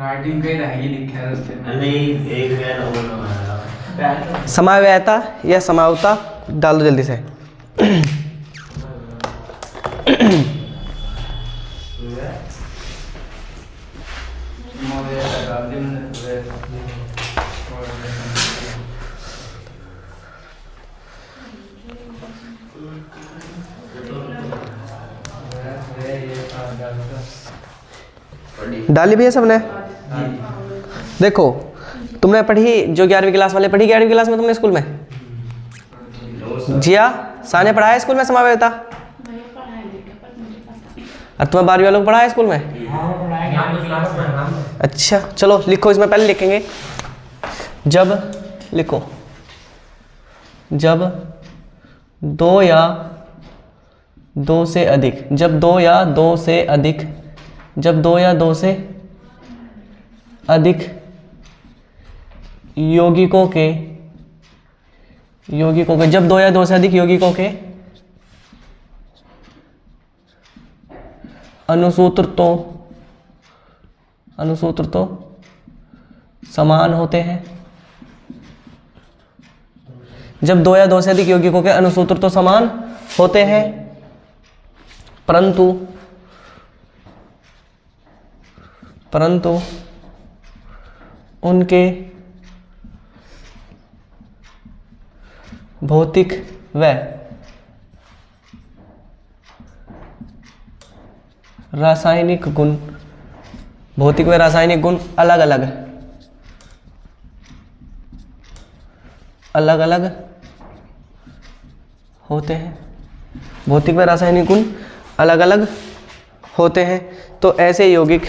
Writing कहीं रहेगी लिखा है रास्ते में। नहीं एक है समाव्ययता या समावता डाल दो जल्दी से। डाली भी है सबने? देखो तुमने पढ़ी जो 11वीं क्लास वाले पढ़ी 11वीं क्लास में तुमने स्कूल में? जिया साने पढ़ा है स्कूल में समाव्ययता? और तुम्हें 12वीं वालों को पढ़ा है स्कूल में? अच्छा चलो लिखो, इसमें पहले लिखेंगे जब, लिखो जब दो या दो से अधिक, जब दो या दो से अधिक, जब दो या दो से अधिक यौगिकों के जब दो या दो से अधिक यौगिकों के अनुसूत्र तो समान होते हैं, जब दो या दो से अधिक यौगिकों के अनुसूत्र तो समान होते हैं परंतु उनके भौतिक व रासायनिक गुण अलग अलग होते हैं, भौतिक व रासायनिक गुण अलग अलग होते हैं। तो ऐसे यौगिक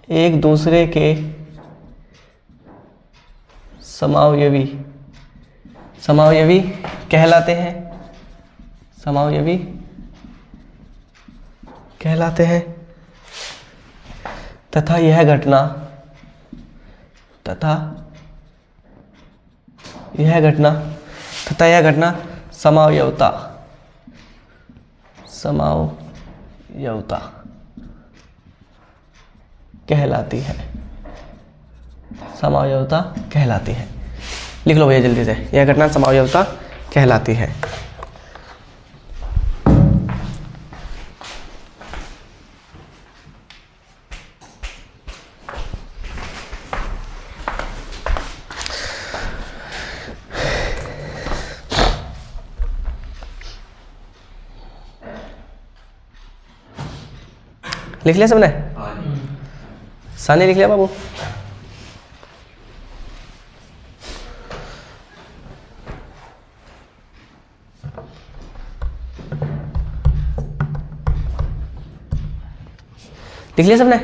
एक दूसरे के समावयवी कहलाते हैं तथा यह घटना समावयवता कहलाती है। लिख लो भैया जल्दी से, यह घटना समावयवता कहलाती है। लिख लिया सबने? साने लिख लिया बाबू? लिख लिया सबने?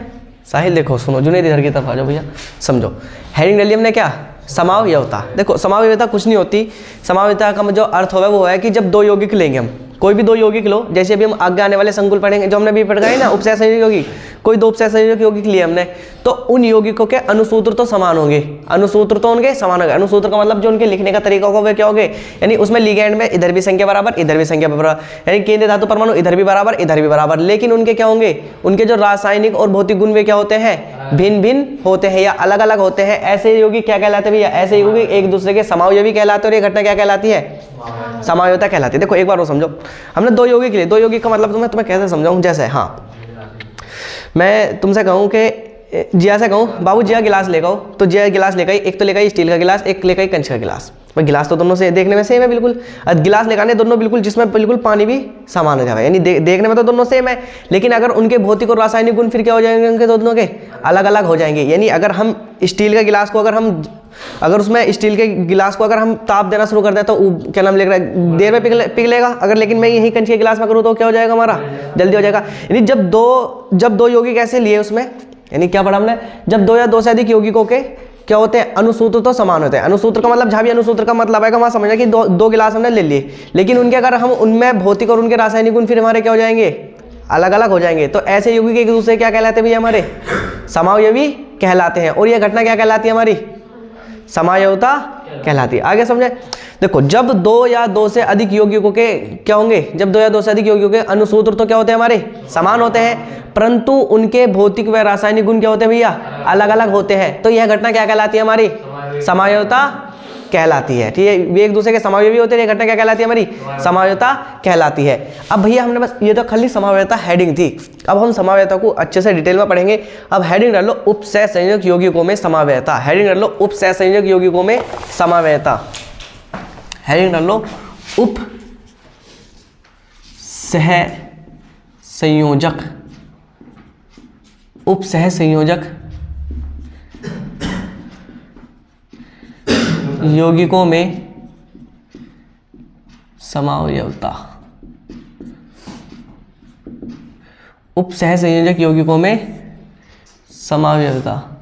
साहिल देखो सुनो, जुनैद इधर की तरफ आ जाओ भैया, समझो। हेडिंग डाली हमने क्या? समावयवता। देखो समावयवता कुछ नहीं होती, समावयवता का जो अर्थ होगा वो है कि जब दो यौगिक लेंगे हम, कोई भी दो यौगिक लो, जैसे अभी हम आगे आने वाले संकुल पढ़ेंगे, जो हमने अभी पढ़ा है ना उपसय संयोजक यौगिक, कोई दो उपसय संयोजक यौगिक लिए हमने, तो उन यौगिकों के अनुसूत्र तो समान होंगे, अनुसूत्र का मतलब जो उनके लिखने का तरीका होगा वे क्या होंगे, यानी उसमें लिगैंड में इधर भी संख्या बराबर, इधर भी संख्या बराबर, यानी केंद्रीय धातु परमाणु इधर भी बराबर, इधर भी बराबर, लेकिन उनके क्या होंगे, उनके जो रासायनिक और भौतिक गुण वे क्या होते हैं, भिन्न भिन्न होते हैं या अलग अलग होते हैं। ऐसे यौगिक क्या कहलाते हैं भैया? ऐसे यौगिक एक दूसरे के समावयवी कहलाते हैं, और ये घटना क्या कहलाती है? समावयवता कहलाती है। देखो एक बार वो समझो, हमने दो यौगिक लिए, दो यौगिक का मतलब तुम्हें कैसे समझाऊं? जैसे हाँ मैं तुमसे कहूँ कि जिया से कहूँ बाबू जिया गिलास लेकर आओ, तो जिया गिलास लेकर आई, एक तो लेकर आई स्टील का गिलास, एक लेकर आई कंच का गिलास। भाई गिलास तो दोनों से देखने में सेम है बिल्कुल, गिलास लेकर आने दोनों बिल्कुल, जिसमें बिल्कुल पानी भी समान हो जाएगा, यानी देखने में तो दोनों सेम है, लेकिन अगर उनके भौतिक और रासायनिक गुण फिर क्या हो जाएंगे, उनके दोनों के अलग अलग हो जाएंगे। यानी अगर हम स्टील का गिलास को अगर उसमें स्टील के गिलास को अगर हम ताप देना शुरू कर दें तो क्या नाम लिख रहा है, देर में पिघलेगा। अगर लेकिन मैं यही कंच के गिलास में करूँ तो क्या हो जाएगा, हमारा जल्दी हो जाएगा। यानी जब दो यौगिक ऐसे लिए उसमें, यानी क्या पढ़ा हमने, जब दो या दो से अधिक यौगिकों के क्या होते हैं, अनुसूत्र तो समान होते हैं। अनुसूत्र का मतलब, जहाँ भी अनुसूत्र का मतलब है वहाँ समझना कि दो गिलास हमने ले लिए, लेकिन उनके अगर हम उनमें भौतिक और उनके रासायनिक गुण फिर हमारे क्या हो जाएंगे, अलग अलग हो जाएंगे। तो ऐसे यौगिक एक दूसरे क्या कहलाते हैं भैया, हमारे समावयवी कहलाते हैं। और यह घटना क्या कहलाती है हमारी, समावयवता कहलाती है। आगे समझे? देखो, जब दो या दो से अधिक यौगिकों के क्या होंगे, जब दो या दो से अधिक यौगिकों के अणुसूत्र तो क्या होते हैं हमारे, समान होते हैं, परंतु उनके भौतिक व रासायनिक गुण क्या होते हैं भैया, अलग अलग होते हैं। तो यह घटना क्या कहलाती है हमारी, समावयवता कहलाती है। ठीक है, वे एक दूसरे के समावयवी होते हैं, ये घटना क्या कहलाती है हमारी, समावयवता कहलाती है। अब भैया हमने बस ये तो खाली समावयवता हेडिंग थी, अब हम समावयवता को अच्छे से डिटेल में पढ़ेंगे। अब हेडिंग डाल लो उपसह संयोजक यौगिकों में समावयवता, हेडिंग डाल लो उपसह संयोजक यौगिकों में समावयवता, हेडिंग डाल लो उप सह संयोजक, उप सह संयोजक यौगिकों में समावयवता, उप सह संयोजक यौगिकों में समावयवता,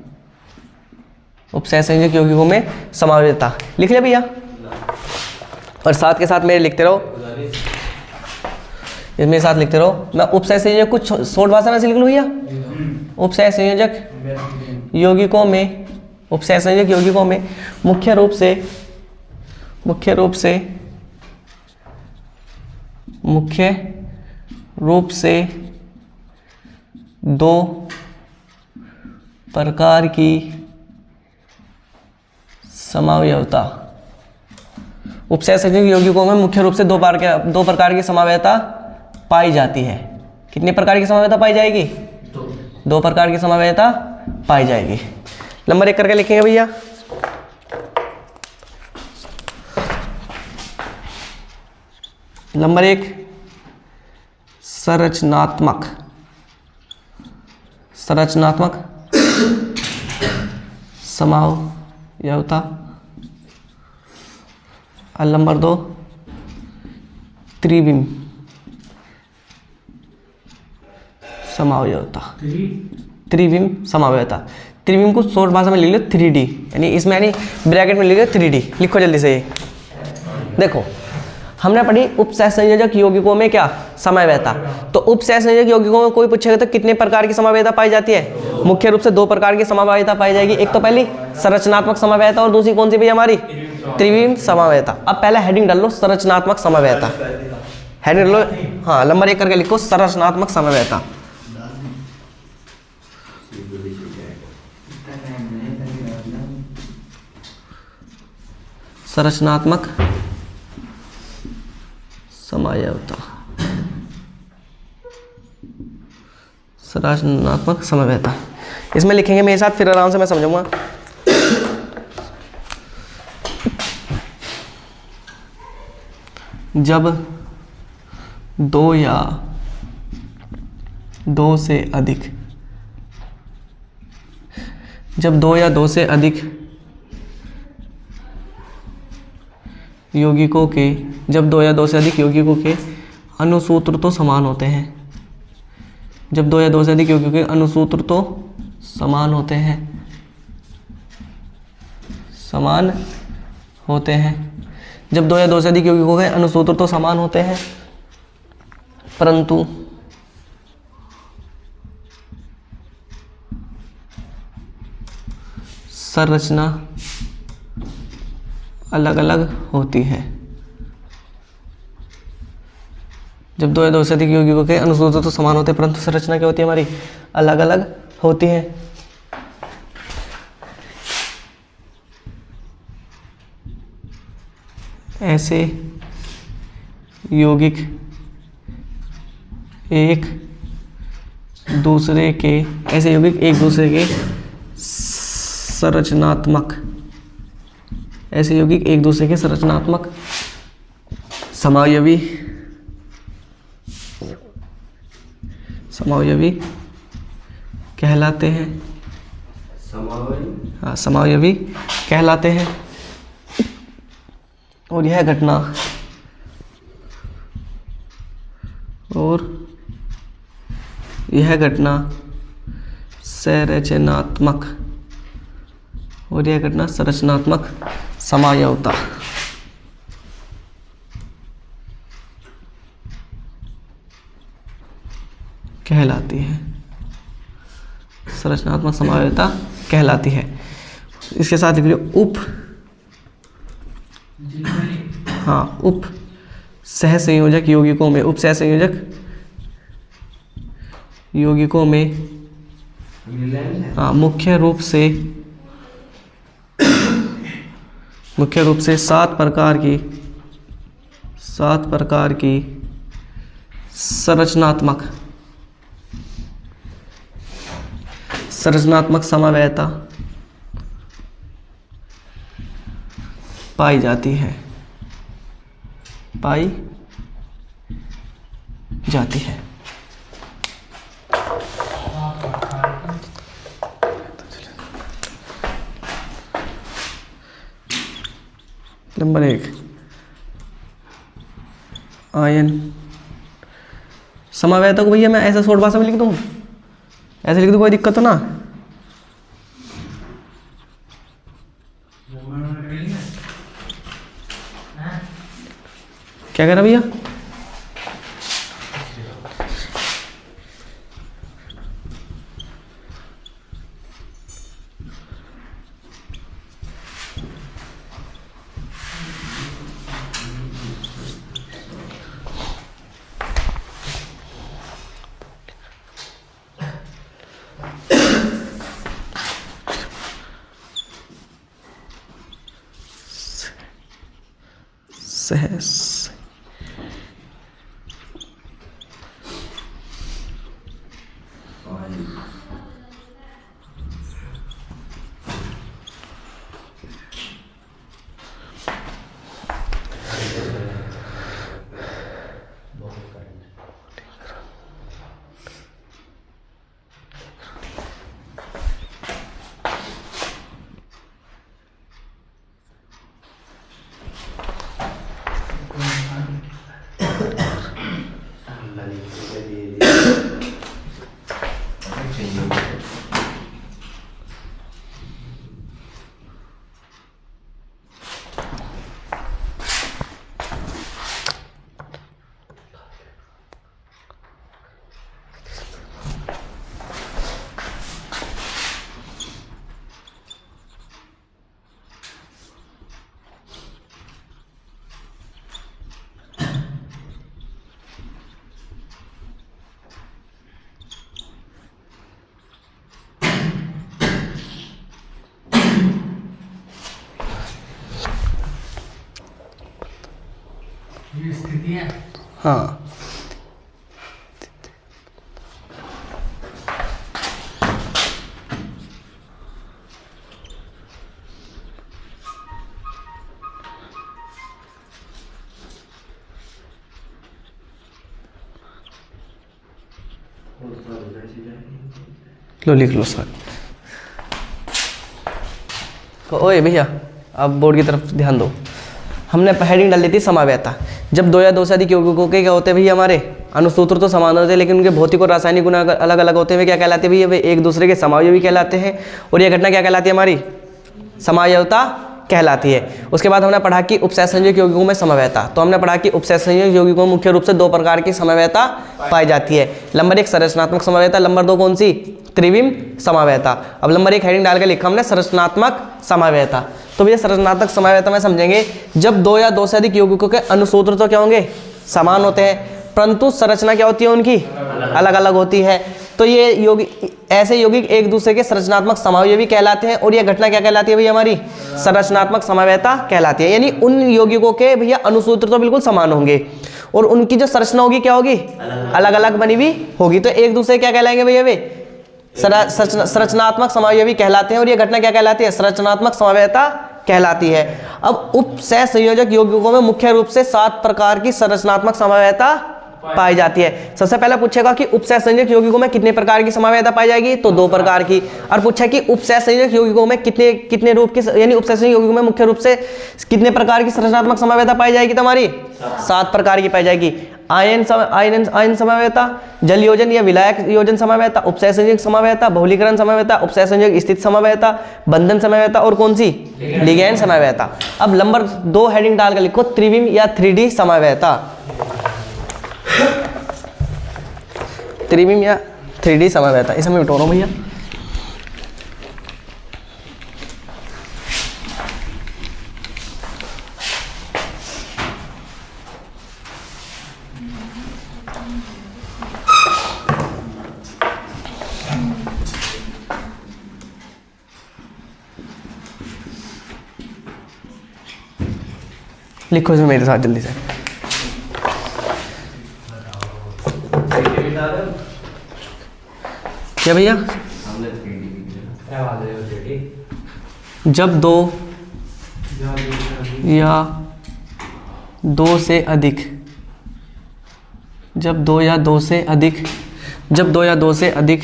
उप सह संयोजक यौगिकों में समावयवता लिख लिया भैया, और साथ के साथ मेरे लिखते रहो, इसमें साथ लिखते रहो। मैं उपसह संयोजक कुछ शॉर्ट भाषा में से लिख लूँ भैया, उपसह संयोजक यौगिकों में, उपसह संयोजक यौगिकों में मुख्य रूप से दो प्रकार की समावयवता, उपसह संयोजक यौगिकों में मुख्य रूप से दो प्रकार की समावयवता पाई जाती है। कितने प्रकार की समावयवता पाई जाएगी, दो प्रकार की समावयवता पाई जाएगी। नंबर 1 करके लिखेंगे भैया, नंबर 1 संरचनात्मक समावयवता, और नंबर 2 त्रिविम समावयवता, त्रिविम समावयवता। त्रिविम को शॉर्ट भाषा में लिख लो 3D, यानी इसमें यानी ब्रैकेट में लिख लो 3D, लिखो जल्दी से। ये देखो हमने पढ़ी उपसह संयोजक यौगिकों में क्या, समावयवता। तो उपसह संयोजक यौगिकों में कोई पूछेगा तो कितने प्रकार की समावयवता पाई जाती है, मुख्य रूप से दो प्रकार की समावयवता पाई जाएगी। एक तो पहली संरचनात्मक समावयवता और दूसरी कौन सी भी हमारी, त्रिविम समावयवता। अब पहला हेडिंग डाल लो संरचनात्मक समावयवता, हेडिंग डाल लो, हाँ नंबर 1 करके लिखो संरचनात्मक समावयवता। संरचनात्मक समावयवता, संरचनात्मक समावयवता इसमें लिखेंगे मेरे साथ, फिर आराम से मैं समझाऊंगा। जब दो या दो से अधिक यौगिकों के अणुसूत्र तो समान होते हैं, जब दो या दो से अधिक यौगिकों के अणुसूत्र तो समान होते हैं, जब दो या दो से अधिक यौगिकों के अणुसूत्र तो समान होते हैं, परंतु संरचना अलग अलग होती है। जब दो या दो से अधिक यौगिकों के अणुसूत्र तो समान होते हैं, परंतु संरचना क्या होती है हमारी, अलग अलग होती है। ऐसे यौगिक एक दूसरे के संरचनात्मक समावयवी कहलाते हैं, समावयवी कहलाते हैं। और यह संरचनात्मक समावयवता कहलाती है, संरचनात्मक समावयवता कहलाती है। इसके साथ लिख लो उप, हाँ उप सह संयोजक यौगिकों में, उप सह संयोजक यौगिकों में हाँ मुख्य रूप से 7 प्रकार की संरचनात्मक समवेयता पाई जाती है। नंबर 1 आयन समवेयता को भैया मैं ऐसा शॉर्ट भाषा में लिख दूँ, ऐसे लिख दूँ, कोई दिक्कत तो ना? क्या कह रहा भैया? सहस स्थितियाँ, हाँ लो लिख लो सर। तो ओए भैया अब बोर्ड की तरफ ध्यान दो। हमने हेडिंग डाल दी थी समवेयता। जब 2 या 2 से अधिक यौगिकों के क्या होते हैं भैया, हमारे अनुसूत्र तो समान होते हैं लेकिन उनके भौतिक और रासायनिक गुण अलग अलग होते हैं। वे क्या कहलाते हैं भैया? वे एक दूसरे के समावयवी कहलाते हैं। और यह घटना क्या कहलाती है? हमारी समावयवता कहलाती है। उसके बाद हमने पढ़ा कि उपसहसंयोजक यौगिकों में समवेयता। तो हमने पढ़ा कि उपसहसंयोजक यौगिकों में मुख्य रूप से 2 प्रकार की समवेयता पाई जाती है। नंबर 1 संरचनात्मक समवेयता, नंबर 2 कौन सी? त्रिविम समवेयता। अब नंबर 1 हेडिंग डाल के लिखा हमने संरचनात्मक समवेयता। तो भैया संरचनात्मक समवेयता में समझेंगे जब 2 या 2 से अधिक यौगिकों के अनुसूत्र तो क्या होंगे? समान होते हैं, परंतु संरचना क्या होती है उनकी? अलग अलग होती है। तो ये यौगिक, ऐसे यौगिक एक दूसरे के संरचनात्मक समवयवी कहलाते हैं। और यह घटना क्या कहलाती है भैया? हमारी संरचनात्मक समवेयता कहलाती है। यानी उन यौगिकों के भैया अनुसूत्र तो बिल्कुल समान होंगे और उनकी जो संरचना होगी क्या होगी? अलग अलग बनी हुई होगी। तो एक दूसरे क्या कहलाएंगे भैया? वे संरचनात्मक समवयवी कहलाते हैं। और यह घटना क्या कहलाती है? संरचनात्मक समवेयता कहलाती है। अब उपसह संयोजक यौगिकों में मुख्य रूप से 7 प्रकार की संरचनात्मक समवेयता पाई जाती है। सबसे पहले पूछेगा कि उपसह संयोजक यौगिकों में कितने प्रकार की समवेयता पाई जाएगी? तो 2 प्रकार की। और पूछा कि उपसह संयोजक यौगिकों में कितने रूप की, यानी उपसह संयोजक यौगिकों में मुख्य रूप से कितने प्रकार की संरचनात्मक समवेयता पाई जाएगी? तुम्हारी 7 प्रकार की पाई जाएगी। आयन समवेयता, जल योजन या विलायक योजन समवेयता, उपसह संयोजक समवेयता, बहुलीकरण समवेयता, उपसह संयोजक स्थिति समवेयता, बंधन समवेयता और कौन सी? लिगैंड समवेयता। अब नंबर 2 हेडिंग डाल कर लिखो त्रिविम या 3D समवेयता। त्रिविम या 3D समवेयता, इसे मैं मिटा रहा हूं भैया। लिखो इसमें मेरे साथ जल्दी से। क्या भैया? जब दो या दो से अधिक, जब दो या दो से अधिक, जब दो या दो से अधिक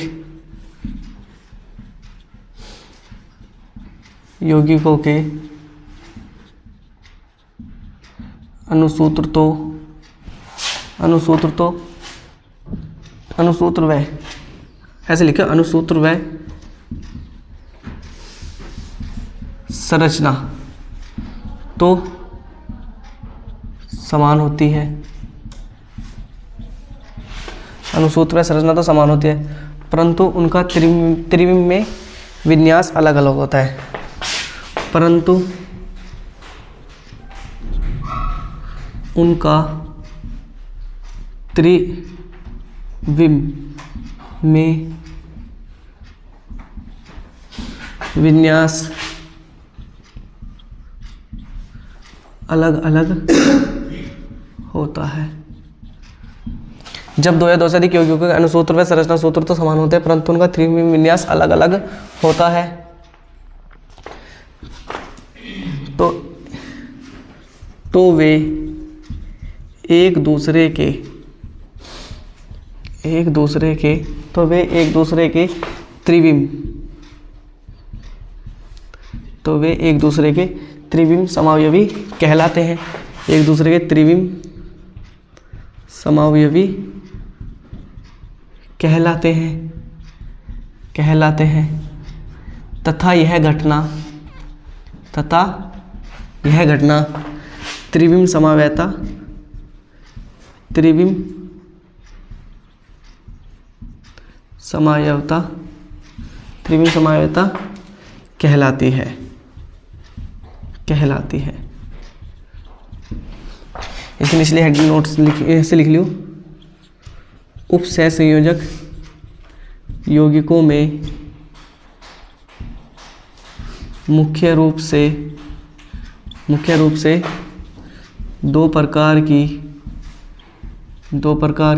यौगिकों के अनुसूत्र व ऐसे लिखो, अनुसूत्र व संरचना तो समान होती है, अनुसूत्र व संरचना तो समान होती है, परंतु उनका त्रिविम में विन्यास अलग अलग होता है, परंतु उनका त्रिविम में विन्यास अलग अलग होता है। जब दो या दो से अधिक यौगिकों के अनुसूत्र व संरचना सूत्र तो समान होते हैं, परंतु उनका त्रिविम विन्यास अलग अलग होता है। तो वे एक दूसरे के त्रिविम समावयवी कहलाते हैं। एक दूसरे के त्रिविम समावयवी कहलाते हैं तथा यह घटना त्रिविम समावयवता कहलाती है। इसके निचले हेडिंग नोट्स से लिख लियो। उपसहसंयोजक यौगिकों में मुख्य रूप से दो प्रकार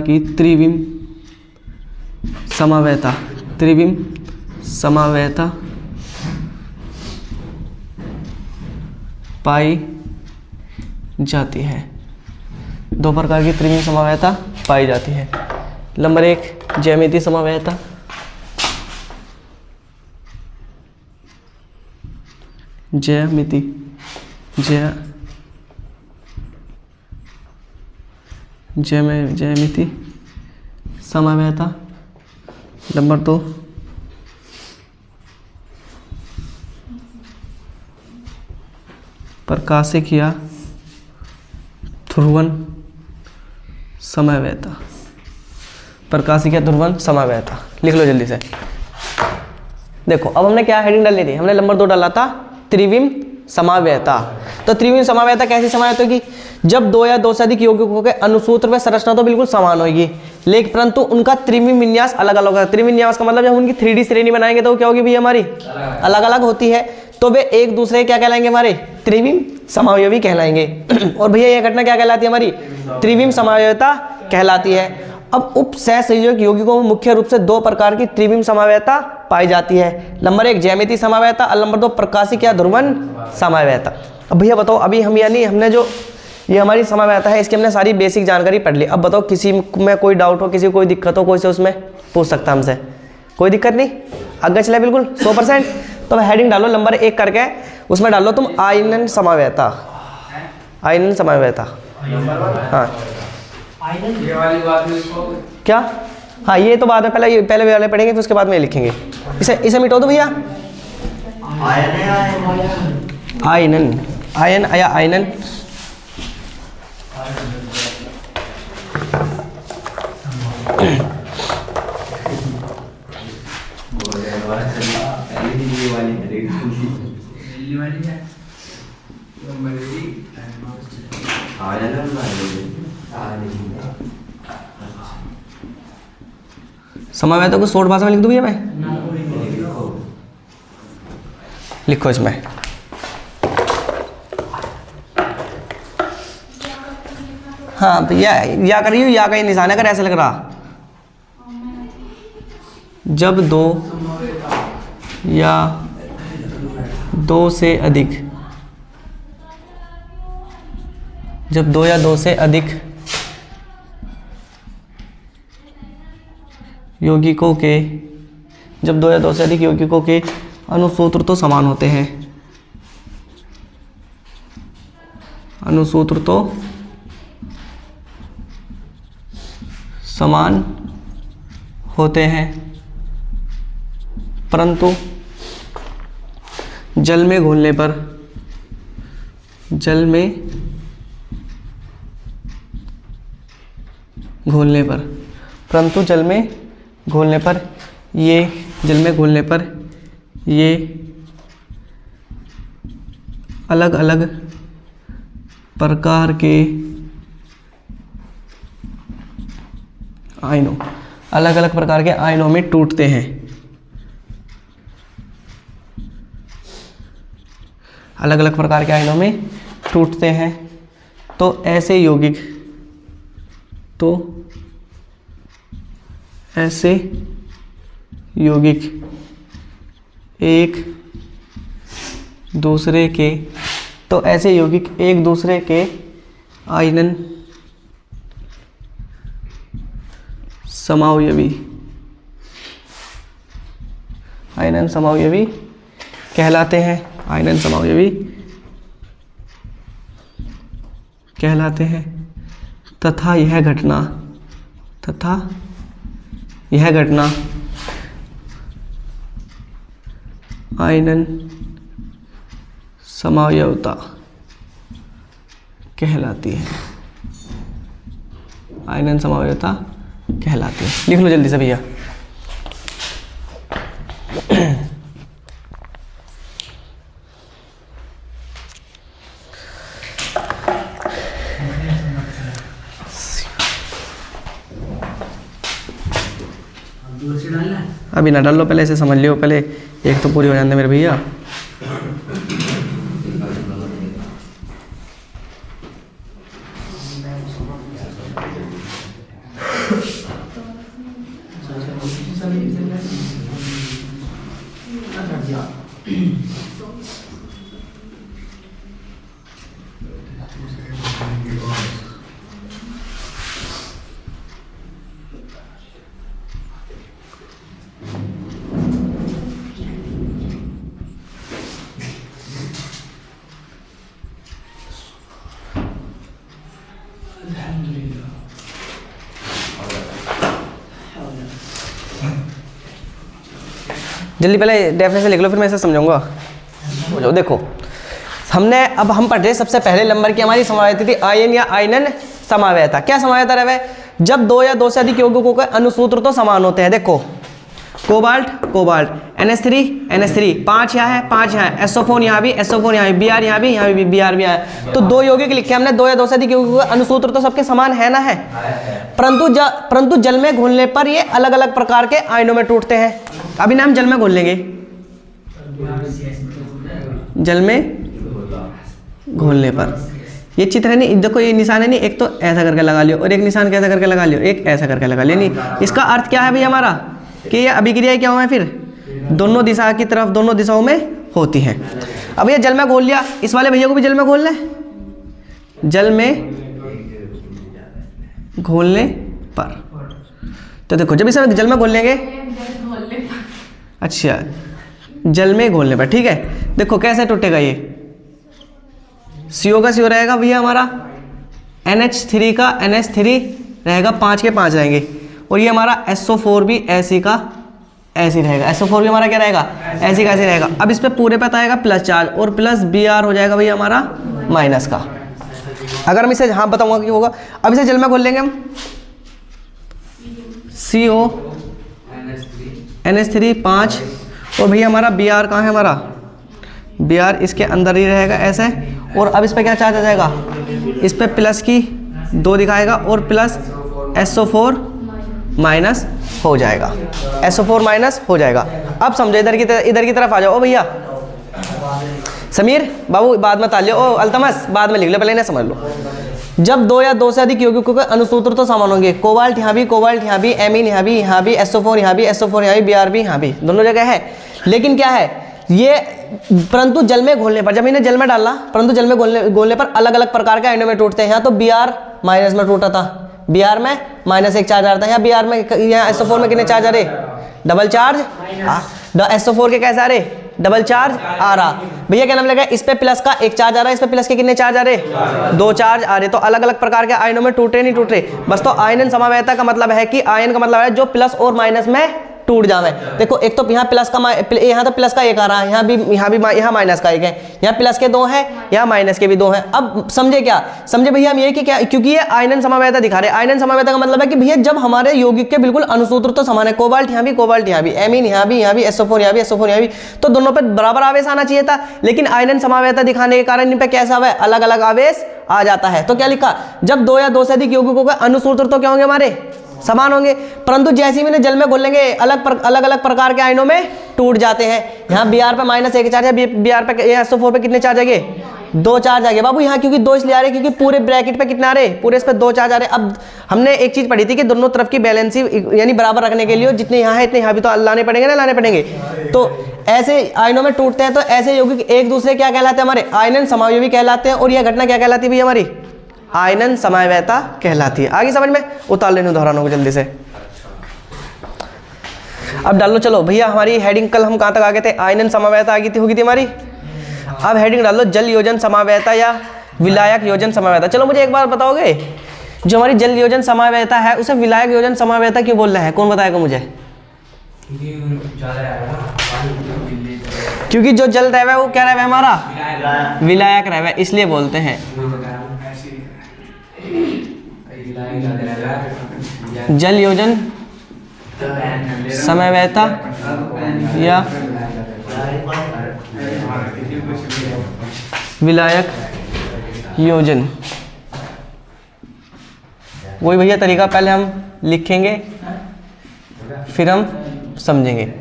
की त्रिविम समावयवता पाई जाती है। दो प्रकार की त्रिविम समावयवता पाई जाती है। नंबर 1 ज्यामितीय समावयवता, ज्यामितीय समावयवता। नंबर 2 प्रकाशिक या ध्रुवन समवयवता। प्रकाशिक या ध्रुवन समवयवता लिख लो जल्दी से। देखो अब हमने क्या हेडिंग डाली थी, हमने नंबर 2 डाला था त्रिविम समावयवता। तो त्रिविम समावयवता कैसी समावयवता होगी? जब दो या दो से अधिक यौगिकों के अनुसूत्र व संरचना तो बिल्कुल समान होगी, लेकिन परंतु उनका त्रिविम विन्यास अलग अलग होगा। त्रिविम विन्यास का मतलब जब उनकी 3D श्रेणी बनाएंगे तो क्या होगी भैया हमारी अलग अलग होती है। तो वे एक दूसरे क्या कहलाएंगे हमारे त्रिविम समावयवी कहलाएंगे। और भैया यह घटना क्या कहलाती है हमारी त्रिविम समावयवता कहलाती है। अब उपसहसंयोजक यौगिकों में मुख्य रूप से दो प्रकार की त्रिविम समावयवता पाई जाती है। नंबर 1 ज्यामितीय समावयवता और नंबर 2 प्रकाशिक या ध्रुवन समावयवता। अब भैया बताओ, अभी हम यानी हमने जो ये हमारी समावयवता है इसकी हमने सारी बेसिक जानकारी पढ़ ली। अब बताओ किसी में कोई डाउट हो, किसी को कोई दिक्कत हो, कोई से उसमें पूछ सकता है हमसे, कोई दिक्कत नहीं, आगे चले बिल्कुल 100%। तो हेडिंग डालो नंबर 1 करके, उसमें डालो तुम आयनन समावयवता। हाँ ये वाली बात में इसको क्या, हाँ ये तो बाद में पहले वाले पढ़ेंगे फिर उसके बाद में लिखेंगे। इसे मिटाओ दो भैया। आयनन या आयनन समावयवता को शॉर्ट भाषा में लिख दूँ भैया मैं, लिखो इसमें हाँ तो या करिए, या का ही निशान है अगर ऐसे लग रहा। जब दो या दो से अधिक, जब दो या दो से अधिक यौगिकों के, जब दो या दो से अधिक यौगिकों के अनुसूत्र तो समान होते हैं, अनुसूत्र तो समान होते हैं, परंतु जल में घुलने पर, जल में घुलने पर, परंतु जल में घुलने पर ये, जल में घुलने पर ये अलग अलग प्रकार के आयनों, अलग अलग प्रकार के आयनों में टूटते हैं, अलग अलग प्रकार के आयनों में टूटते हैं। तो ऐसे यौगिक, तो ऐसे यौगिक एक दूसरे के, तो ऐसे यौगिक एक दूसरे के आयनन समावयवी, आयनन समावयवी कहलाते हैं, आयनन समावयवी कहलाते हैं। तथा यह घटना, तथा यह घटना आयनन समावयवता कहलाती है, आयनन समावयवता कहलाती है। लिख लो जल्दी से भैया। अभी ना डाल लो, पहले ऐसे समझ लियो, पहले एक तो पूरी हो जाने मेरे भैया। जल्दी पहले डेफिनेशन लिख लो, फिर मैं इसे समझाऊंगा। हो जाओ। देखो हमने, अब हम पढ़ रहे सबसे पहले नंबर की हमारी समावयता थी आयन या आयनन समावयता। क्या समावयता रहे? जब दो या दो से अधिक यौगिकों के अनुसूत्र तो समान होते हैं। देखो कोबाल्ट कोबाल्ट, NH3 NH3, 5 यहाँ है 5 यहाँ है, SO4 यहाँ भी SO4 यहाँ भी, Br यहाँ भी Br भी है। तो दो यौगिक लिखे हमने, दो या दो से अधिक यौगिकों के अनुसूत्र तो सबके समान है ना, है। परंतु जल में घुलने पर ये अलग अलग प्रकार के आयनों में टूटते हैं। अभी ना हम जल में घोल लेंगे, जल में घोलने पर ये चित्र है नहीं, देखो ये निशान है नहीं, एक तो ऐसा करके लगा लियो और एक निशान कैसा करके लगा लियो, एक ऐसा करके लगा लियो। नहीं, इसका अर्थ क्या है भाई हमारा कि ये अभिक्रियाएं क्या हुआ है, फिर दोनों दिशा की तरफ, दोनों दिशाओं में होती हैं। अब ये जल में घोल लिया, इस वाले भैया को भी जल में घोलना है, जल में घोलने पर। तो देखो जब इसे जल में घोल लेंगे, अच्छा जल में घोलने पर, ठीक है। देखो कैसे टूटेगा ये, CO का CO रहेगा भैया हमारा, NH3 का NH3 रहेगा, 5 के 5 रहेंगे, और ये हमारा SO4 भी ऐसी का ऐसी रहेगा। SO4 भी हमारा क्या रहेगा, ऐसी का ऐसी रहेगा। अब इस पे पूरे पे आएगा प्लस चार्ज और प्लस Br हो जाएगा भैया हमारा माइनस का। अगर मैं इसे हाँ बताऊंगा कि होगा, अब इसे जल में घोल लेंगे हम, CO NH3 5, और भैया हमारा Br कहाँ है, हमारा Br इसके अंदर ही रहेगा ऐसे। और अब इस पे क्या चार्ज आ जाएगा, इस पे प्लस की 2 दिखाएगा और प्लस SO4 माइनस हो जाएगा, SO4 माइनस हो जाएगा। अब समझो इधर की तरफ आ जाओ। ओ भैया समीर बाबू बाद में ताल लियो, ओ अल्तमस बाद में लिख लो, पहले इन्हें समझ लो। जब दो या दो से अधिक यौगिकों के अनुसूत्र तो समान होंगे। कोबाल्ट यहाँ भी, एमीन यहाँ भी, SO4 यहाँ भी, SO4 यहाँ भी, BRB यहाँ भी, दोनों जगह है। लेकिन क्या है ये, परंतु जल में घोलने पर, जब इन्हें जल में डालना, परंतु जल में घोलने पर अलग अलग प्रकार के आयनों में टूटते हैं। यहाँ तो Br माइनस में टूटा था, Br में -1 चार्ज आ रहा था, यहाँ Br में, यहाँ SO4 में कितने चार्ज आ रहे, डबल चार्ज, SO4 के कैसे आ रहे, डबल चार्ज आ रहा। भैया क्या नाम लगा, इस पे प्लस का 1 चार्ज आ रहा है, इस पे प्लस के कितने चार्ज आ रहे, 2 चार्ज आ रहे। तो अलग अलग प्रकार के आयनों में टूट रहे नहीं टूट रहे। बस तो आयनन समवेयता का मतलब है कि आयन का मतलब है जो प्लस और माइनस में टूट जावे। देखो एक तो यहाँ प्लस का, यहाँ तो प्लस का 1 आ रहा है, यहाँ माइनस का 1 है, यहाँ प्लस के 2 हैं, यहाँ माइनस के भी 2 हैं। अब समझे क्या, समझे भैया हम ये कि क्या, क्योंकि ये आयनन समवेयता दिखा रहे हैं। आयनन समवेयता का मतलब है कि भैया जब हमारे यौगिक के बिल्कुल अनुसूत्र तो समान है, कोबाल्ट यहाँ भी, एमीन यहाँ भी, SO4 यहाँ भी, तो दोनों पे बराबर आवेश आना चाहिए था। लेकिन आयनन समवेयता दिखाने के कारण इन पे कैसा हुआ है, अलग अलग आवेश आ जाता है। तो क्या लिखा, जब 2 या 2 से अधिक यौगिकों के अनुसूत्र तो क्या होंगे, हमारे समान होंगे, परंतु जैसे ही इन्हें जल में घोल लेंगे अलग अलग प्रकार के आयनों में टूट जाते हैं। यहाँ Br पे -1 चार्ज है, Br पे, SO4 पे कितने चार्ज आ गए, 2 चार्ज आ गए बाबू। यहाँ क्योंकि 2 इसलिए आ रहे क्योंकि पूरे ब्रैकेट पे कितना आ रहे, पूरे इस पे 2 चार्ज आ रहे। अब हमने एक चीज पढ़ी थी कि दोनों तरफ की बैलेंसी यानी बराबर रखने के लिए जितने यहाँ है इतने यहाँ भी तो लाने पड़ेंगे ना, लाने पड़ेंगे। तो ऐसे आयनों में टूटते हैं, तो ऐसे यौगिक एक दूसरे क्या कहलाते हैं, हमारे आयनन समावयवी कहलाते हैं। और यह घटना क्या कहलाती है भैया, हमारी आयनन समवेयता कहलाती है। आगे समझ में, उतार लेने दोहरानों को जल्दी से। अब डाल लो, चलो भैया हमारी हेडिंग कल हम कहाँ तक आ गए थे, आयनन समवेयता आ गई थी, होगी थी हमारी। अब हेडिंग डाल लो, जल योजन समवेयता या विलायक योजन समवेयता। चलो मुझे एक बार बताओगे, जो हमारी जल योजन समवेयता है उसे विलायक योजन समवेयता क्यों बोल रहे हैं, कौन बताएगा मुझे? क्योंकि जो जल रह है वो क्या रह है हमारा, विलायक रह है, इसलिए बोलते हैं जल योजन समवेयता या विलायक योजन। वही भैया तरीका, पहले हम लिखेंगे फिर हम समझेंगे।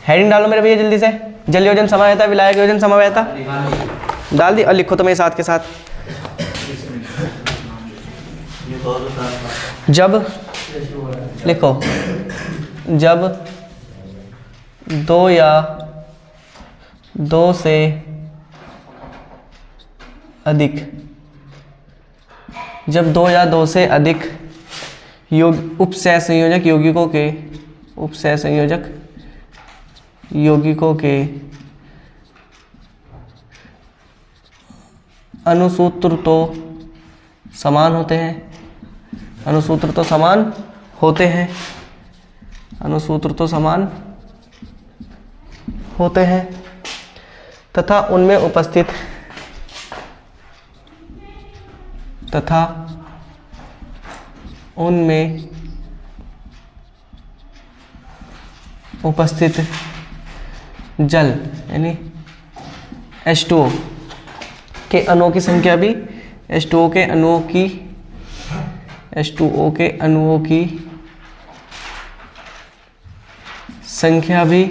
हेडिंग डालो मेरे भैया जल्दी से, जल योजन समवेयता, विलायक योजन समवेयता डाल दी, और लिखो तो मेरे साथ के साथ। जब लिखो, जब 2 या 2 से अधिक, जब 2 या 2 से अधिक उपसह संयोजक यौगिकों के अनुसूत्र तो समान होते हैं, अनुसूत्र तो समान होते हैं, अनुसूत्र तो समान होते हैं तथा उनमें उपस्थित जल यानी H2O के अणुओं की संख्या भी, H2O के अणुओं की संख्या भी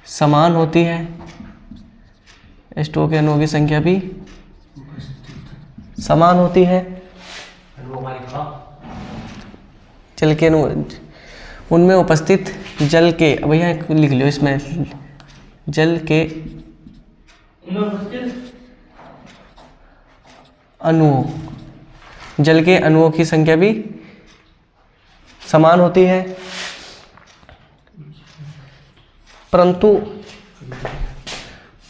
समान होती है, H2O के अणुओं की संख्या भी समान होती है। जल के अणु, उनमें उपस्थित जल के, भैया लिख लो इसमें, जल के अणुओं, जल के अणुओं की संख्या भी समान होती है,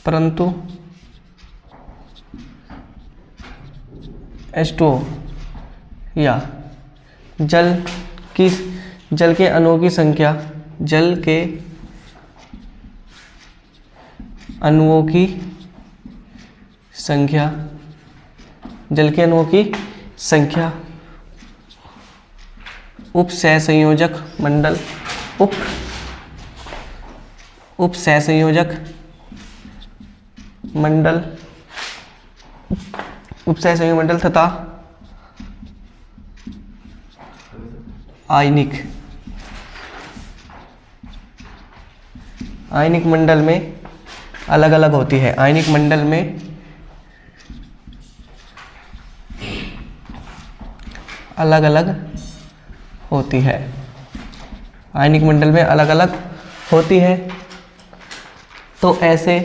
परंतु H2O या जल के अणुओं की संख्या, जल के अणुओं की संख्या उपसहसंयोजक मंडल तथा आयनिक मंडल में अलग अलग होती है। आयनिक मंडल में अलग अलग होती है, आयनिक मंडल में अलग अलग होती है। तो ऐसे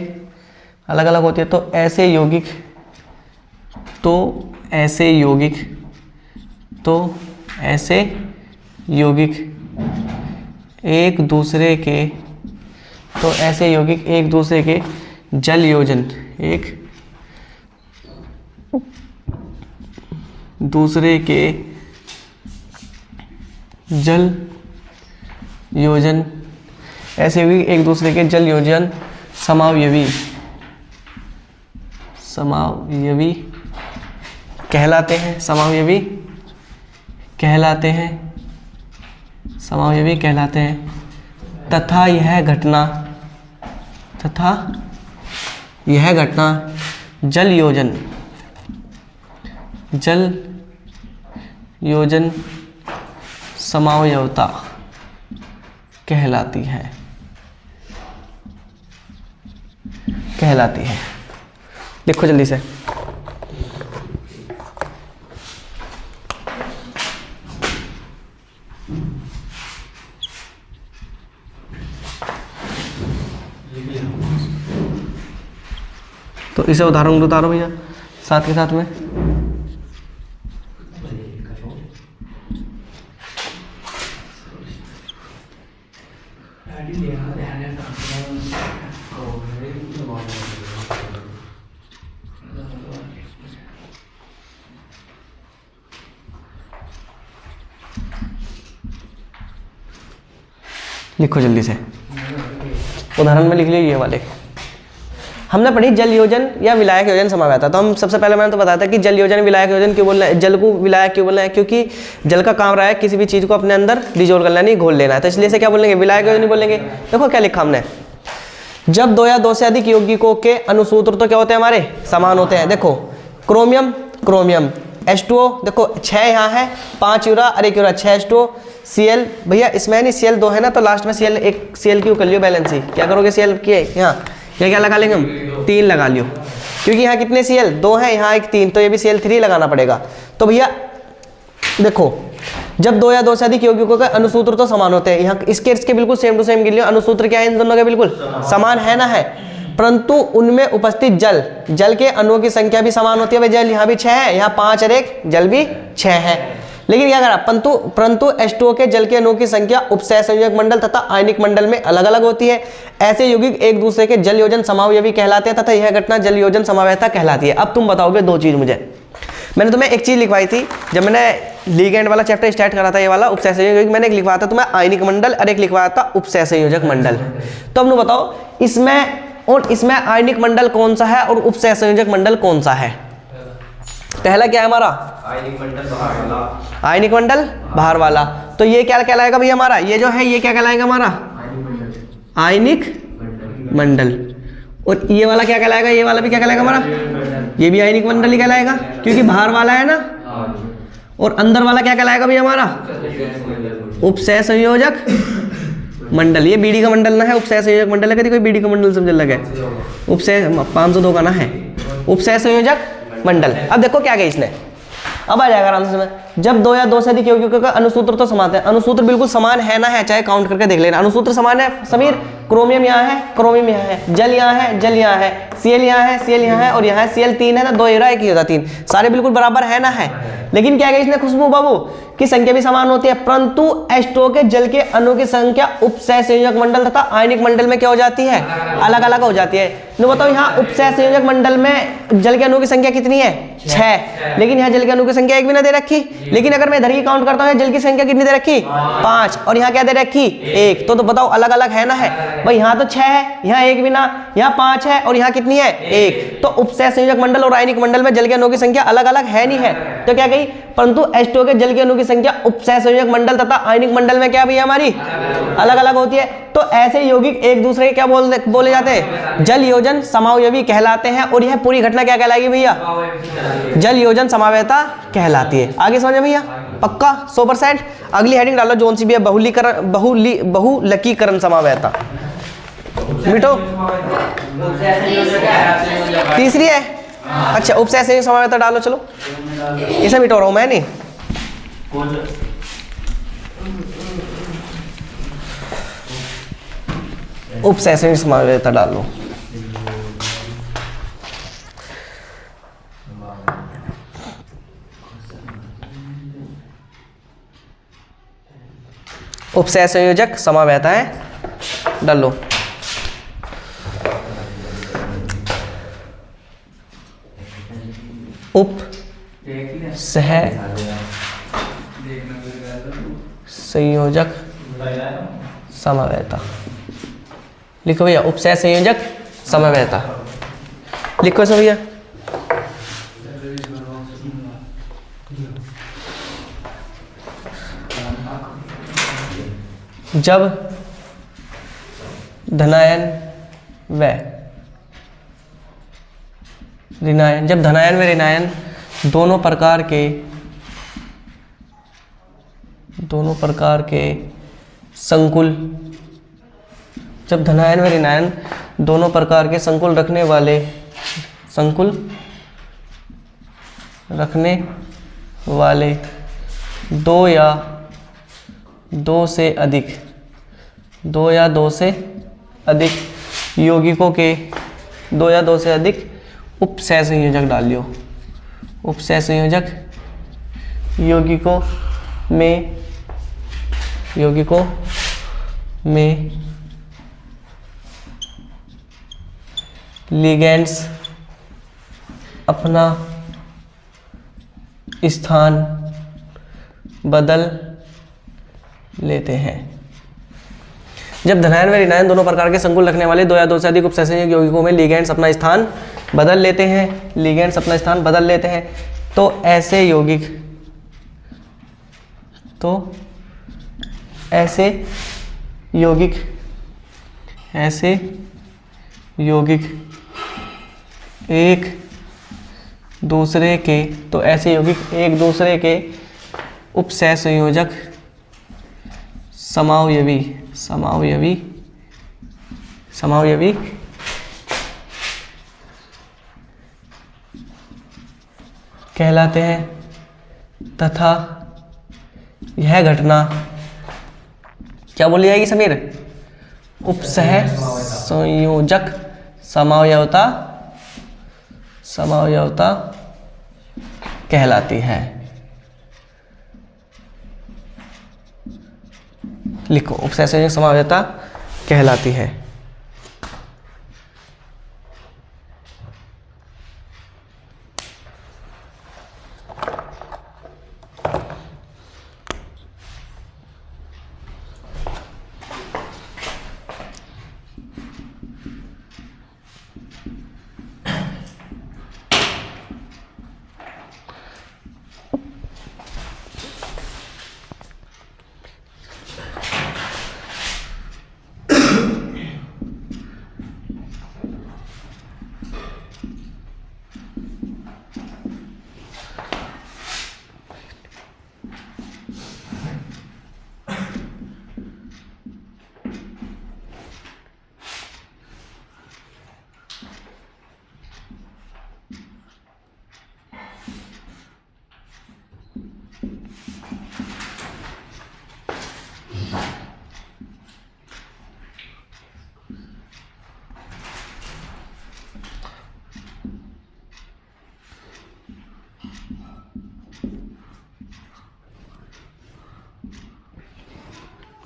अलग अलग होती है, तो ऐसे यौगिक एक दूसरे के जल योजन, एक दूसरे के जल योजन, ऐसे यौगिक एक दूसरे के जल योजन समावयवी कहलाते हैं, समावयवी कहलाते हैं। तथा यह घटना जल योजन समावयवता कहलाती है। देखो जल्दी से, तो इसे उदाहरण उतारो भैया साथ के साथ में। लिखो जल्दी से, उदाहरण में लिख लिया ये वाले। हमने पढ़ी जल योजन या विलायक योजन समावयवता। तो हम सबसे पहले मैंने तो बताया था कि जल योजन विलायक योजन क्यों बोलना है, जल को विलायक क्यों बोलना है, क्योंकि जल का काम रहा है किसी भी चीज़ को अपने अंदर डिजोल्व करना, नहीं घोल लेना है, तो इसलिए से क्या बोलेंगे, विलायक योजन बोलेंगे। देखो क्या लिखा हमने, जब दो या दो से अधिक यौगिकों के अनुसूत्र तो क्या होते हैं हमारे, समान होते हैं। देखो क्रोमियम H2O, देखो 6 यहाँ है, 5 यूरा और 1 यूरा, 6 H2O। Cl भैया इसमें नहीं, Cl 2 है ना, तो लास्ट में Cl क्यों कर लियो बैलेंस ही, क्या करोगे Cl के यहाँ क्या लगा लेंगे हम, 3 लगा लियो, क्योंकि यहाँ कितने Cl 2 हैं, यहाँ एक 3, तो ये भी Cl3 लगाना पड़ेगा। तो भैया देखो, जब दो या दो से अधिक यौगिकों के अनुसूत्र तो समान होते हैं, यहाँ इसके बिल्कुल सेम टू सेम गिन लियो, अनुसूत्र क्या है इन दोनों के, बिल्कुल समान है ना, है, परंतु उनमें उपस्थित जल के अणुओं की संख्या भी समान होती है। भाई जल यहाँ भी 6 है, यहाँ 5 और 1 जल भी 6 है, लेकिन क्या करा, परंतु H2O के जल के अणुओं की संख्या उपसह संयोजक मंडल तथा आयनिक मंडल में अलग अलग होती है। ऐसे यौगिक एक दूसरे के जल योजन समावयवी कहलाते हैं तथा यह घटना जल योजन समावयवता कहलाती है। अब तुम बताओगे दो चीज मुझे, मैंने तुम्हें एक चीज लिखवाई थी जब मैंने लिगेंड वाला चैप्टर स्टार्ट करा था, ये वाला उपसह संयोजक, मैंने एक लिखवाया था तुम्हें आयनिक मंडल और एक लिखवाया था उपसह संयोजक मंडल। तो अब बताओ इसमें आयनिक मंडल कौन सा है और उपसह संयोजक मंडल कौन सा है। पहला क्या है हमारा, आयनिक मंडल बाहर वाला, तो ये क्या कहलाएगा भैया हमारा, ये जो है ये क्या कहलाएगा हमारा, आयनिक मंडल। और ये वाला क्या कहलाएगा, ये वाला भी क्या कहलाएगा हमारा, ये भी आयनिक मंडल ही कहलाएगा, क्योंकि बाहर वाला है ना। और अंदर वाला क्या कहलाएगा भैया हमारा, उपसह संयोजक मंडल। ये बीडी का मंडल ना है, उपसह संयोजक मंडल है, कभी कोई बीडी का मंडल समझ लगे, उपसह 502 का ना है, उपसह संयोजक मंडल। अब देखो क्या गया इसने, अब आ जाएगा आराम से में, जब दो या दो से अधिक यौगिकों का अनुसूत्र तो समान है, अनुसूत्र बिल्कुल समान है ना, है, चाहे काउंट करके देख लेना, अनुसूत्र समान है समीर, क्रोमियम यहाँ है, क्रोमियम यहाँ है, जल यहाँ है, जल यहाँ है, Cl यहाँ है, Cl यहाँ है, और यहाँ Cl 3 है ना, 2 यूरा 1 यूरा 3, सारे बिल्कुल बराबर है ना, है। लेकिन क्या है इसने खुशबू बाबू की संख्या भी समान होती है, परंतु H2O के जल के अणु की संख्या उपसह संयोजक मंडल तथा आयनिक मंडल में क्या हो जाती है, अलग अलग हो जाती है। तो बताओ यहाँ उपसह संयोजक मंडल में जल के अणु की संख्या कितनी है, 6, लेकिन यहाँ जल के अणु की संख्या 1 भी ना दे रखी। लेकिन अगर मैं इधर की काउंट करता हूँ, जल की संख्या कितनी दे रखी, 5, और यहाँ क्या दे रखी, 1, तो बताओ अलग अलग है ना, है भाई, यहाँ तो 6 है, यहाँ 1 भी ना, यहाँ 5 है, और यहाँ कितनी है, 1, तो उपसह संयोजक मंडल और आयनिक मंडल में जल के अणु की संख्या अलग अलग है नहीं है। तो क्या कही, परंतु H2O के जल के अणु की संख्या उपसह संयोजक मंडल तथा आयनिक मंडल में क्या भी हमारी अलग अलग होती है। तो ऐसे यौगिक एक दूसरे के क्या बोले जाते हैं, जल योजन समावयवी कहलाते हैं, और यह पूरी घटना क्या कहलाएगी भैया, जल योजन समावयवता कहलाती है। आगे समझे भैया, पक्का 100%। अगली हेडिंग डालो जोन सी भी है, बहुलकीकरण समावयवता, मिटो, तीसरी है, अच्छा उपसह संयोजक समावयवता डालो, चलो इसे मिटो रहा हूं मैं, नहीं उपसय संयुजक समावेयता डाल लो। उपसय संयोजक समावेयताएं डाल लो। उप सह संयोजक समावेयता लिखो भैया, उपसह संयोजक समावेयता लिखो इसमें भैया। जब धनायन व ऋणायन, जब धनायन व ऋणायन दोनों प्रकार के संकुल, जब धनायन व ऋणायन दोनों प्रकार के संकुल रखने वाले दो या दो से अधिक यौगिकों के दो या दो से अधिक उपसह संयोजक डाल लियो। उपसह संयोजक यौगिकों में लिगेंड्स अपना स्थान बदल लेते हैं। जब धनायन व ऋणायन दोनों प्रकार के संकुल रखने वाले दो या दो से अधिक उपसह संयोजक यौगिकों में लिगेंड्स अपना स्थान बदल लेते हैं, तो ऐसे यौगिक एक दूसरे के उपसह संयोजक समावयवी कहलाते हैं तथा यह घटना क्या बोली जाएगी समीर? उपसह संयोजक समावयवता कहलाती है। लिखो, उपसह संयोजक समावयवता कहलाती है।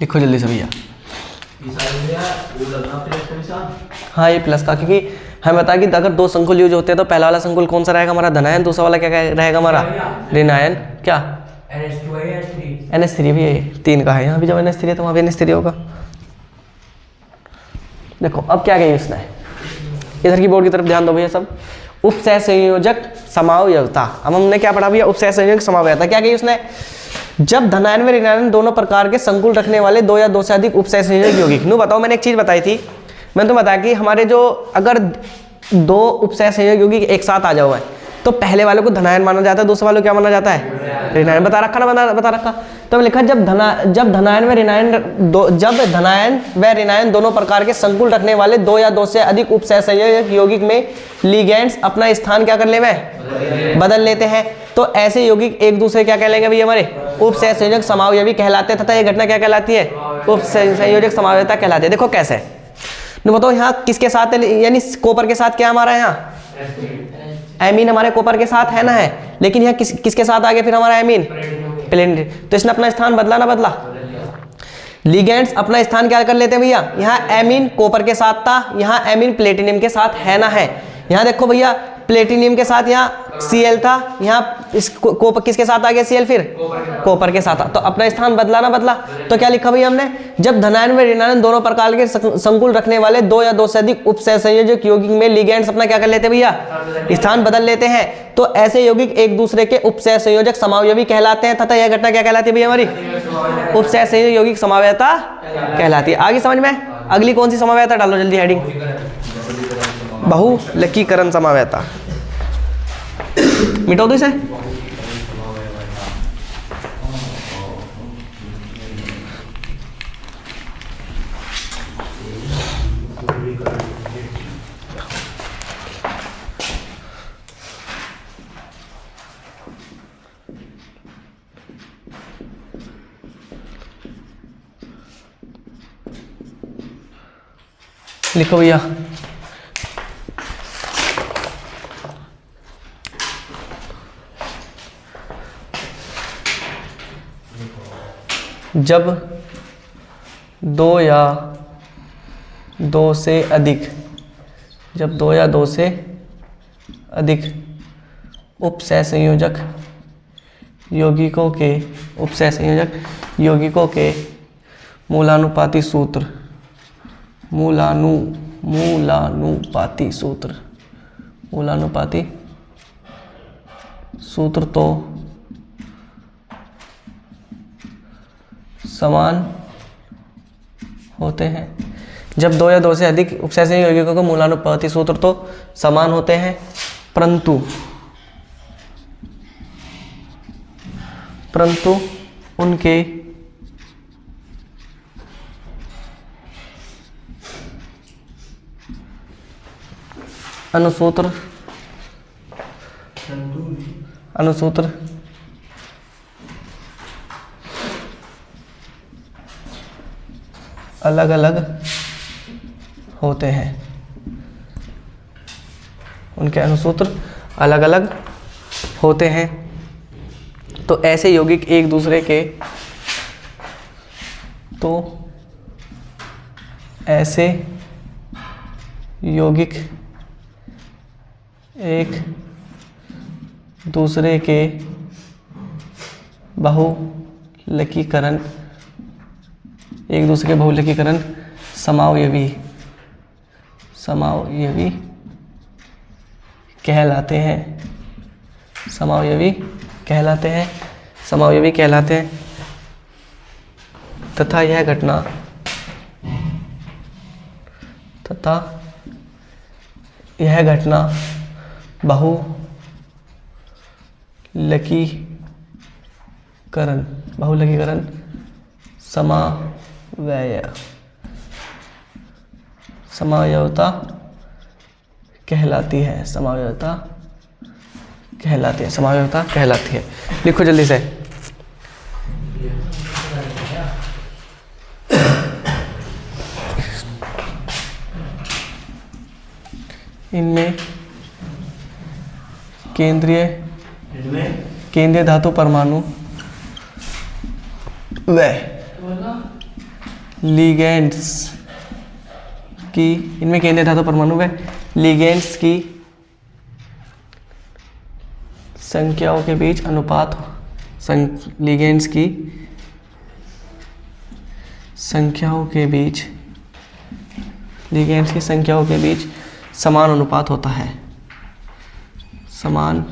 लिखो जल्दी से भैया। हाँ, ये प्लस का, क्योंकि हमें बता कि अगर दो संकुल यूज होते हैं तो पहला वाला संकुल कौन सा रहेगा हमारा? धनायन। दूसरा वाला क्या रहेगा हमारा? ऋणायन। क्या? NH3 भी है, 3 का है। यहाँ भी जब NH3 है तो वहाँ भी NH3 होगा। देखो अब क्या कही उसने, इधर की बोर्ड की तरफ ध्यान दो भैया सब। उपसह संयोजक समावयवता। अब हमने क्या पढ़ा भैया? उपसह संयोजक समावयवता। क्या कही उसने? जब धनायन व ऋणायन दोनों प्रकार के संकुल रखने वाले दो या दो से अधिक उपसह संयोजक यौगिक। नु बताओ, मैंने एक चीज बताई थी, मैंने तो बताया कि हमारे जो अगर दो उपसह संयोजक यौगिक एक साथ आ जाओ है तो पहले वाले को धनायन माना जाता है, दूसरे वाले को क्या माना जाता है? ऋणायन। बता रखा ना, बता रखा। तो लिखा जब धनायन व ऋणायन दोनों प्रकार के संकुल रखने वाले दो या दो से अधिक उपसहसंयोजक यौगिक में लिगेंड्स अपना स्थान क्या कर ले बदल लेते हैं, तो ऐसे यौगिक एक दूसरे क्या कहलाएंगे भैया हमारे उपसहसंयोजक समावयवी कहलाते हैं, तथा यह घटना क्या कहलाती है उपसहसंयोजक समावयवता कहलाती है। देखो कैसे तो बताओ यहाँ किसके साथ है, यानी कॉपर के साथ क्या हमारा यहाँ एमीन हमारे कॉपर के साथ है ना है, लेकिन यहाँ किसके साथ आ गया फिर हमारा एमीन प्लेटिनम, तो इसने अपना स्थान बदला ना बदला। लिगेंड्स अपना स्थान क्या कर लेते हैं भैया, यहाँ एमीन कॉपर के साथ था, यहाँ एमीन प्लेटिनियम के साथ है ना है। यहाँ देखो भैया प्लेटिनियम के साथ यहाँ Cl था, यहाँ इस कॉपर किसके साथ आ गया Cl फिर कॉपर के साथ था, तो अपना स्थान बदला ना बदला। तो क्या लिखा भैया हमने, जब धनायन व ऋणायन दोनों प्रकार के संकुल रखने वाले दो या दो से अधिक उपसहसंयोजक यौगिक में लिगेंड्स अपना क्या कर लेते हैं भैया स्थान बदल लेते हैं, तो ऐसे यौगिक एक दूसरे के उपसहसंयोजक समावयवी कहलाते हैं, तथा यह घटना क्या कहलाती है भैया हमारी उपसहसंयोजक यौगिक समावयवता कहलाती है। आगे समझ में, अगली कौन सी समावयवता डालो जल्दी हेडिंग, बहुलकीकरण समावयवता। मिटाओ दो इसे। लिखो भैया जब दो या दो से अधिक उपसहसंयोजक यौगिकों के मूलानुपाती सूत्र तो समान होते हैं। जब दो या दो से अधिक उपसहसंयोजक यौगिकों के मूलानुपाती सूत्र तो समान होते हैं, परंतु उनके अनुसूत्र अलग अलग होते हैं, उनके अनुसूत्र अलग अलग होते हैं। तो ऐसे यौगिक एक दूसरे के बहुलकीकरण समावयवी कहलाते हैं तथा यह घटना बहुलकीकरण समावयवता कहलाती है। लिखो जल्दी से। इनमें केंद्रीय धातु परमाणु व लिगेंड्स की संख्याओं के बीच अनुपात समान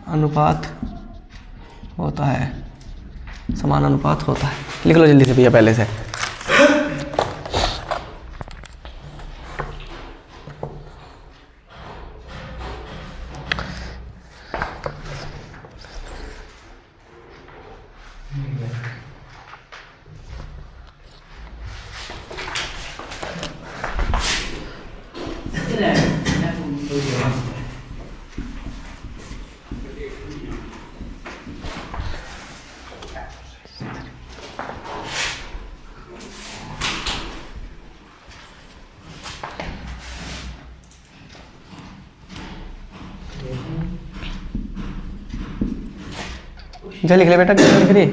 अनुपात होता है। लिख लो जल्दी से भैया पहले से। जल्दी लिख ले बेटा, क्या लिख रही?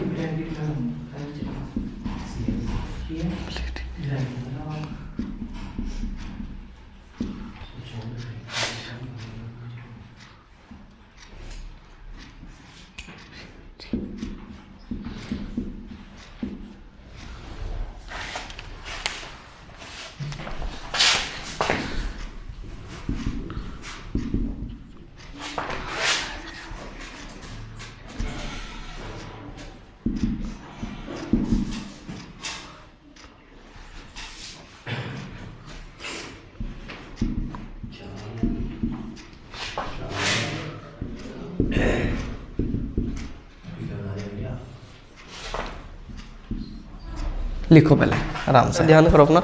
लिखो पहले आराम से, ध्यान करो अपना।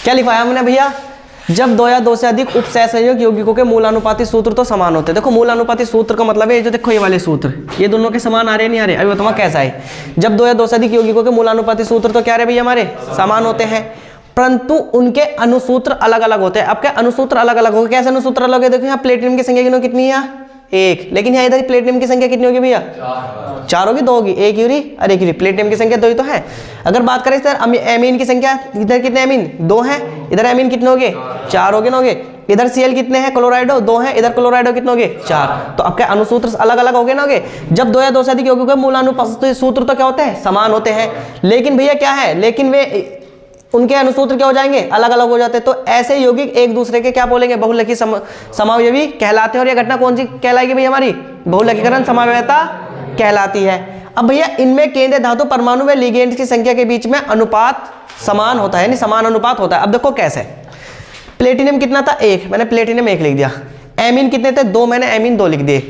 क्या लिखवाया हमने भैया? जब दो या दो से अधिक उपसय संयोग यौगिकों के मूलानुपाती सूत्र तो समान होते हैं। देखो मूलानुपाती सूत्र का मतलब है जो देखो ये वाले सूत्र, ये दोनों के समान आ रहे नहीं आ रहे? अभी बताओ कैसा है। जब दो या दो से अधिक यौगिकों के मूलानुपाती सूत्र तो क्या रहे भैया हमारे? समान होते हैं, परंतु उनके अनुसूत्र अलग अलग होते हैं। अब क्या अनुसूत्र अलग अलग होगा? कैसे अनुसूत्र अलग है? देखो यहाँ प्लेटिनम की संख्या कितनी है? 1, लेकिन यहाँ इधर प्लेटिनम की संख्या कितनी होगी भैया? 4 होगी, 2 होगी, 1 यूरी और 1 यूरी। प्लेटिनम की संख्या 2 ही तो है। अगर बात करें इधर एमीन की संख्या, इधर कितने एमीन? 2 हैं, इधर एमीन कितने होंगे? 4 होगे ना होगे। इधर Cl कितने हैं? क्लोराइडो 2 हैं, इधर क्लोराइडो कितने होंगे? 4। तो अब क्या अनुसूत्र अलग अलग होगे ना होगे? जब दो या दो से अधिक यौगिकों के मूलानुपाती सूत्र तो क्या होते हैं? समान होते हैं, लेकिन भैया क्या है? लेकिन वे उनके अनुसूत्र क्या हो जाएंगे? अलग अलग हो जाते हैं। तो ऐसे यौगिक एक दूसरे के क्या बोलेंगे? बहुलकी समावयवी कहलाते हैं। और यह घटना कौन सी कहलाएगी भैया हमारी? बहुलकीकरण समावयवता कहलाती है। अब भैया इनमें केंद्रीय धातु परमाणु व लिगेंड की संख्या के बीच में अनुपात समान होता है, यानी समान अनुपात होता है। अब देखो कैसे। प्लेटिनम कितना था? 1, मैंने प्लेटिनम 1 लिख दिया। एमीन कितने थे? 2, मैंने एमीन 2 लिख दिए।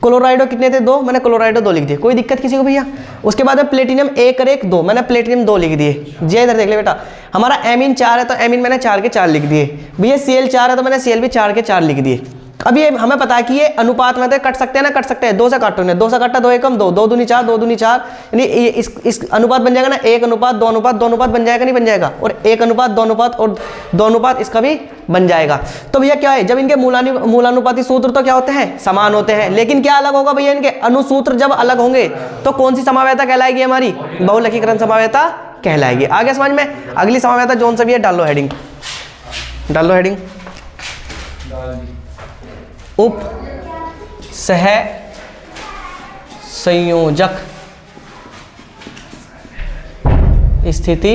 क्लोराइडो कितने थे? 2, मैंने क्लोराइडो 2 लिख दिए। कोई दिक्कत किसी को भैया? उसके बाद में प्लेटिनम 1 और 1 2, मैंने प्लेटिनम 2 लिख दिए। जे इधर देख ले बेटा, हमारा एमीन 4 है तो एमीन मैंने 4 के 4 लिख दिए। भैया Cl 4 है तो मैंने Cl भी 4 के 4 लिख दिए। अब ये हमें पता है कि ये अनुपात में तो कट सकते हैं ना, कट सकते हैं। 2 से काटो ना, 2 से काटा 2 एकम 2, 2 दूनी 4, 2 दूनी 4, यानी इस अनुपात बन जाएगा ना, 1 अनुपात 2 अनुपात 2 अनुपात बन जाएगा, नहीं बन जाएगा? और 1 अनुपात 2 अनुपात और 2 अनुपात इसका भी बन जाएगा। तो भैया क्या है? जब इनके मूलानुपाती सूत्र तो क्या होते हैं? समान होते हैं, लेकिन क्या अलग होगा भैया? इनके अनुसूत्र जब अलग होंगे तो कौन सी समावयवता कहलाएगी हमारी? बहुलकीकरण समावयवता कहलाएगी। आगे समझ में? अगली समावयवता जोन सा भी है, डाल लो हेडिंग, डाल लो हेडिंग। उप सह संयोजक स्थिति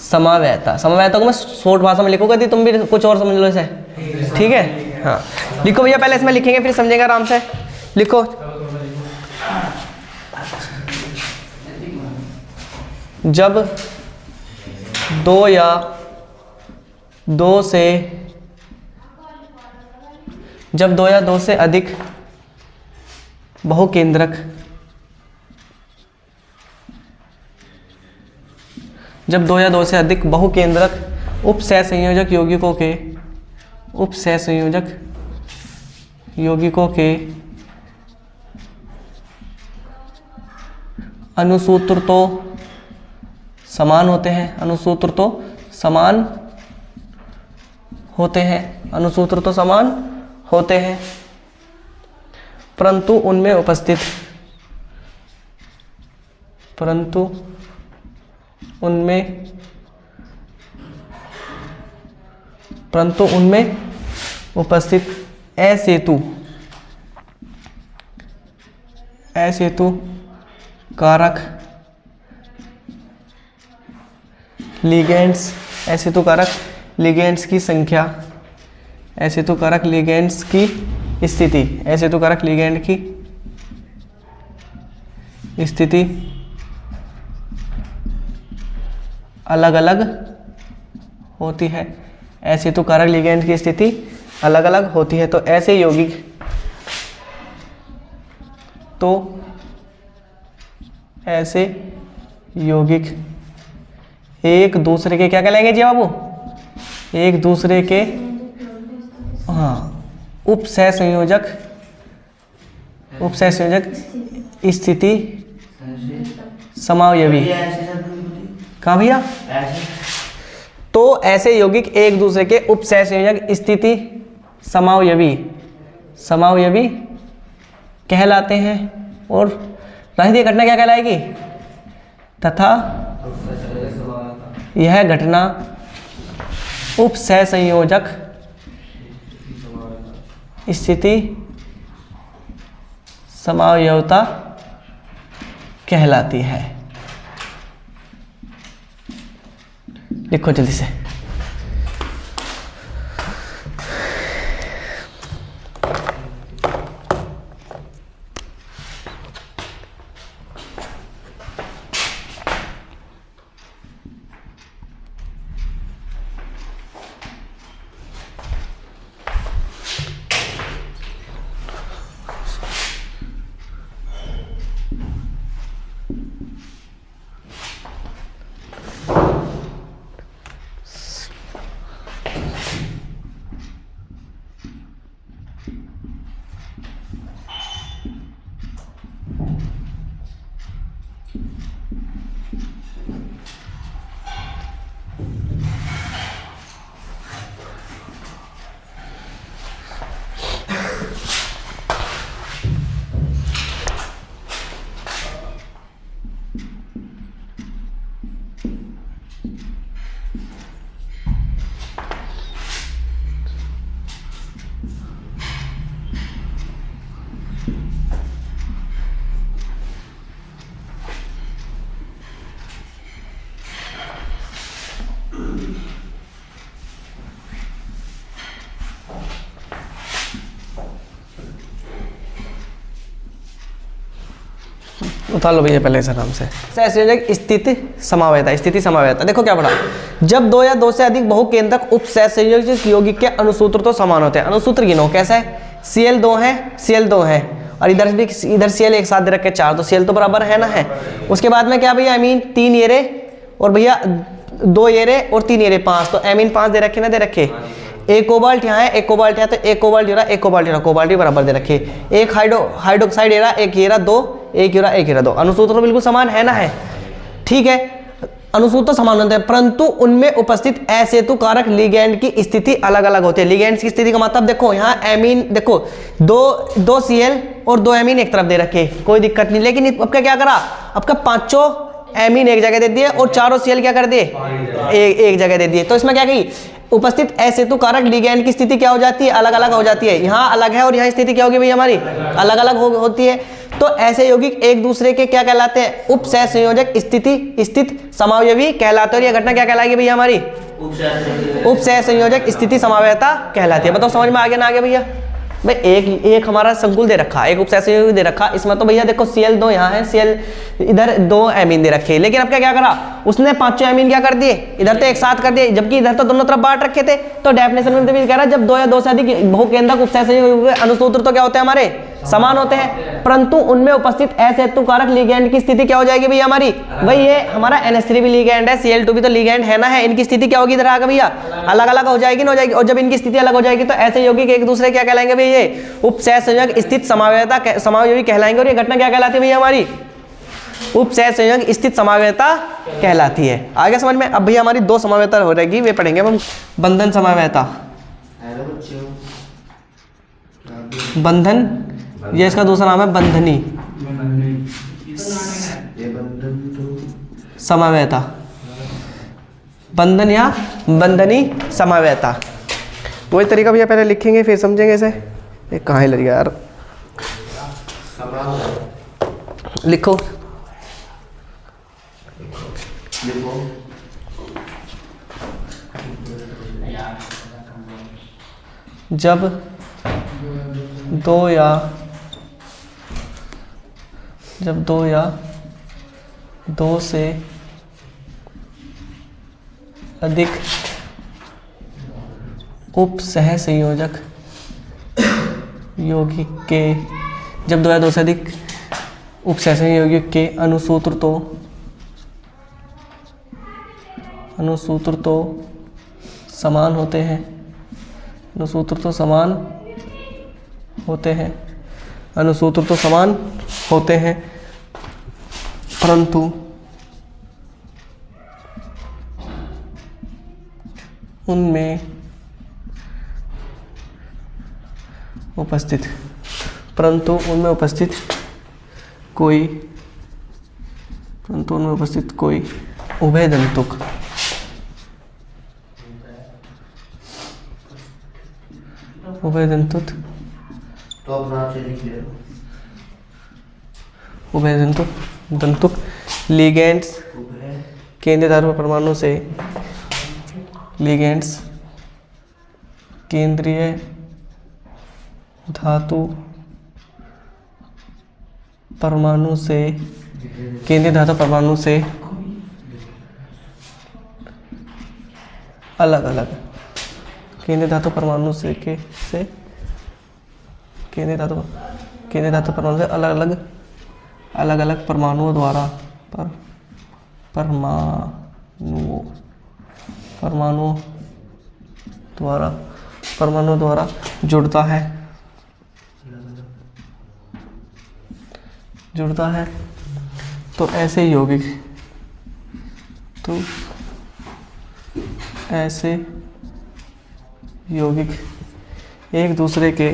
समावयवता। समावयवता को मैं शॉर्ट भाषा में लिखूंगा, यदि तुम भी कुछ और समझ लो इसे, ठीक है? हाँ लिखो भैया, पहले इसमें लिखेंगे फिर समझेंगे आराम से। लिखो, जब 2 या 2 से अधिक बहुकेंद्रक उपसहसंयोजक यौगिकों के अनुसूत्र तो समान होते हैं, अनुसूत्र तो समान होते हैं, परंतु उनमें उपस्थित असेतु कारक लिगेंड्स की संख्या, असेतु कारक लिगेंड्स की स्थिति, असेतु कारक लिगेंड की स्थिति अलग अलग होती है। असेतु कारक लिगेंड की स्थिति अलग अलग होती है। तो ऐसे यौगिक एक दूसरे के क्या कहलाएंगे जी बाबू? एक दूसरे के हाँ, उपसह संयोजक स्थिति समावयवी। कहाँ भैया? तो ऐसे यौगिक एक दूसरे के उपसह संयोजक स्थिति समावयवी कहलाते हैं। और राशिदीय घटना क्या कहलाएगी? तथा यह घटना उपसह संयोजक स्थिति समावयवता कहलाती है। लिखो जल्दी से। उतार लो भैया पहले इस नाम से। सहसंयोजक स्थिति समावयता। देखो क्या पढ़ा, जब दो या दो से अधिक बहुकेंद्रक उपसहसंयोजक यौगिक के अनुसूत्र तो समान होते हैं। अनुसूत्र गिनो कैसा है? Cl2 है और इधर भी इधर Cl एक साथ दे रखे 4, तो Cl तो बराबर है ना है। उसके बाद में क्या भैया? अमीन 3 येरे और भैया 2 येरे और 3 येरे 5, तो अमीन 5 दे रखे ना दे रखे। एक कोबाल्ट यहाँ है, एक कोबाल्ट यहाँ, तो एक कोबाल्ट यूरा, एक कोबाल्ट यूरा, कोबाल्ट भी बराबर दे रखे। एक हाइड्रोक्साइड एरा, एक हीरा 2, एक यूरा, एक हीरा 2। अनुसूत्र तो बिल्कुल समान है ना है, ठीक है। अनुसूत्र समान होते हैं परंतु उनमें उपस्थित असेतु कारक लिगैंड की स्थिति अलग अलग होती है। लिगैंड की स्थिति का मतलब देखो, यहाँ एमीन देखो दो Cl और 2 एमीन एक तरफ दे रखे, कोई दिक्कत नहीं। लेकिन अब क्या करा? आपका 5 एमीन एक जगह दे दिए और 4 Cl क्या कर दिए? एक जगह दे दिए। तो इसमें क्या कही? उपस्थित असेतु कारक लिगैंड की स्थिति क्या हो जाती है? अलग अलग हो जाती है। यहाँ अलग है और यहाँ स्थिति क्या होगी भैया हमारी? अलग अलग होती है। तो ऐसे यौगिक एक दूसरे के क्या कहलाते हैं? उपसहसंयोजक स्थित समावयवी कहलाते हैं। और यह घटना क्या कहलाएगी भैया हमारी? उपसहसंयोजक स्थिति समावयता कहलाती है। बताओ समझ में आ गया ना? आ गया भैया? भाई एक हमारा संकुल दे रखा, एक उपसहसंयोजक दे रखा, इसमें तो भैया देखो Cl2 यहाँ है, Cl इधर 2 एमीन दे रखे। लेकिन अब क्या करा? उसने 5 एमीन क्या कर दिए? इधर तो एक साथ कर दिए, जबकि इधर तो दोनों तरफ बांट रखे थे। तो डेफिनेशन में भी कह रहा है जब 2 या 2 से अधिक बहुकेंद्रक उपसहसंयोजक अनुसूत्र तो क्या होते हैं? हमारे समान होते हैं, परंतु उनमें उपस्थित असेतु कारक लिगैंड की स्थिति क्या हो जाएगी भैया हमारी? भाई ये हमारा NH3 भी लिगैंड है, Cl2 भी तो लिगैंड है ना है। इनकी स्थिति क्या होगी? इधर आगे भैया अलग अलग हो जाएगी ना हो जाएगी। और जब इनकी स्थिति अलग हो जाएगी तो ऐसे यौगिक एक दूसरे क्या कहलाएंगे भैया? ये उपसहसंयोजक स्थित समावयवी कहलाएंगे। और ये घटना क्या कहलाती है भैया हमारी? उपसहसंयोजक स्थित समावयता कहलाती है। आगे समझ में? अब भैया हमारी 2 समावयता हो रहेगी, वे पढ़ेंगे हम। बंधन समावयता, बंधन, ये इसका दूसरा नाम है बंधनी समावयता। बंधन या बंधनी समावयता वही तरीका भैया पहले लिखेंगे फिर समझेंगे इसे। ये कहाँ लग गया यार? लिखो जब 2 या 2 से अधिक उपसहसंयोजक यौगिक के, जब 2 या 2 से अधिक उपसहसंयोजक यौगिक के अनुसूत्र तो समान होते हैं, अनुसूत्र तो समान होते हैं, अनुसूत्र तो समान होते हैं, परंतु उनमें उपस्थित कोई उभयदंतुक तो अपना आप से लिख ले। दंतुक लिगेंड्स केंद्रीय धातु परमाणु से, लिगेंड्स केंद्रीय धातु परमाणु से अलग अलग केंद्रीय धातु परमाणु से अलग अलग परमाणुओं द्वारा जुड़ता है। तो ऐसे यौगिक एक दूसरे के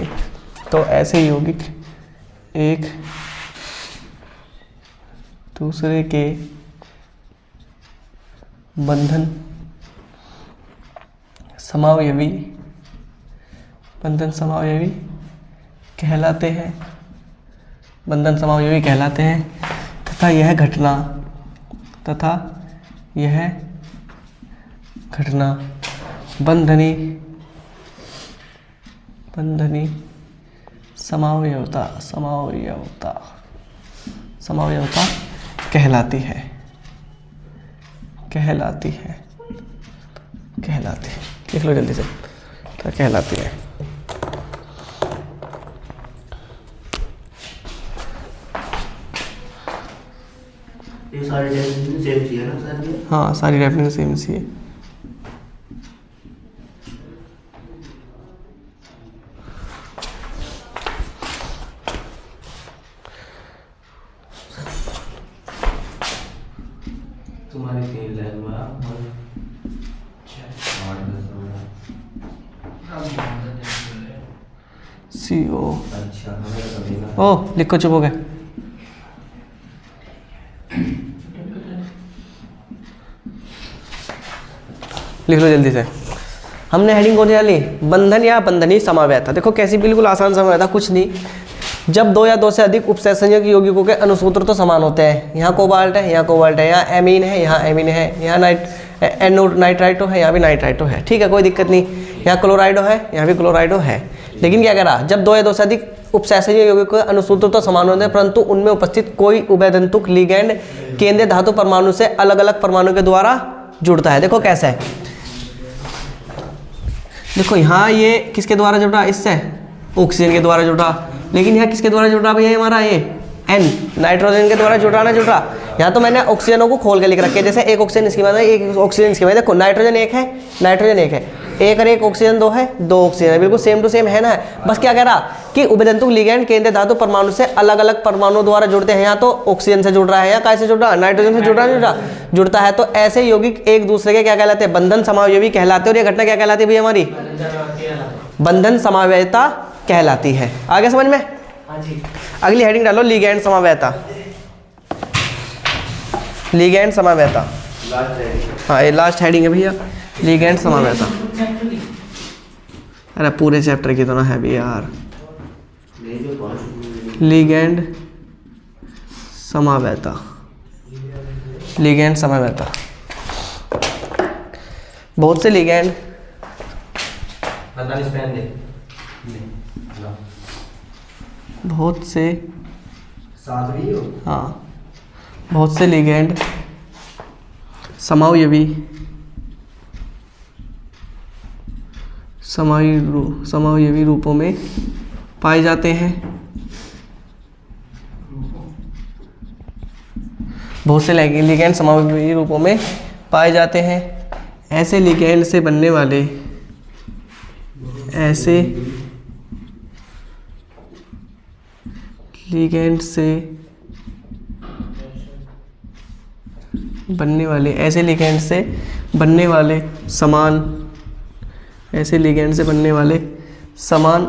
बंधन समावयवी कहलाते हैं तथा यह घटना बंधनी समावयवता कहलाती है। लिख लो जल्दी से, क्या कहलाती है। ये सारी डेफिनेशन सेम सी है ना सर? हाँ, सारी डेफिनेशन सेम सी है। तुम्हारी 3 लाइन में CO। अच्छा, हमें तो कभी ना। ओ लिखो, चुप हो गए। लिख लो जल्दी से। हमने हेडिंग कौन सी डाली? बंधन या बंधनी समावयता। देखो कैसी बिल्कुल आसान समावयता, कुछ नहीं। जब 2 या 2 से अधिक उपसंयोजक यौगिकों के अनुसूत्र तो समान होते हैं। यहाँ कोबाल्ट है, यहाँ कोबाल्ट है, यहाँ एमीन है, यहाँ एमीन है, यहाँ नाइट्राइटो है, यहाँ भी नाइट्राइटो है। ठीक है, कोई दिक्कत नहीं। यहाँ क्लोराइडो है, यहाँ भी क्लोराइडो है। लेकिन क्या कह रहा, जब 2 या 2 से अधिक उपसंयोजक यौगिकों के अनुसूत्र तो समान होते हैं, परंतु उनमें उपस्थित कोई उभयदंतुक लिगैंड केंद्रीय धातु परमाणु से अलग अलग परमाणु के द्वारा जुड़ता है। देखो कैसे है, देखो यहाँ ये किसके द्वारा जुड़ा? इससे ऑक्सीजन के द्वारा जुड़ा। लेकिन यहाँ किसके द्वारा जुड़ा भैया? हमारा ये N नाइट्रोजन के द्वारा जुड़ा ना जुड़ा। यहाँ तो मैंने ऑक्सीजनों को खोल के लिख रखे, जैसे एक ऑक्सीजन इसकी बात है, एक ऑक्सीजन इसकी बात है। देखो नाइट्रोजन एक है, एक और एक ऑक्सीजन 2 है, 2 ऑक्सीजन है, बिल्कुल सेम टू सेम है ना। बस क्या कह रहा कि उभयदंतुक लिगैंड केंद्रीय धातु परमाणु से अलग अलग परमाणु द्वारा जुड़ते हैं। यहाँ तो ऑक्सीजन से जुड़ रहा है, यहाँ कैसे जुड़ रहा है? नाइट्रोजन से जुड़ता है। तो ऐसे यौगिक एक दूसरे के क्या कहलाते हैं? बंधन समावयवी कहलाते हैं। और ये घटना क्या कहलाती है भैया? हमारी बंधन समावयता कहलाती है। आगे समझ में? अगली हेडिंग डालो, लिगैंड समावयता। हाँ, ये लास्ट हेडिंग है भैया, लिगैंड समावयता। अरे पूरे चैप्टर की तो ना है भी यार। लिगैंड समावयता। बहुत से लिगैंड बहुत से लिगैंड समावयवी रूपों में पाए जाते हैं। बहुत से लिगैंड समावयवी रूपों में पाए जाते हैं। ऐसे लिगैंड से बनने वाले ऐसे लिगेंड से बनने वाले, ऐसे लिगेंड से बनने वाले समान, ऐसे लिगेंड से बनने वाले समान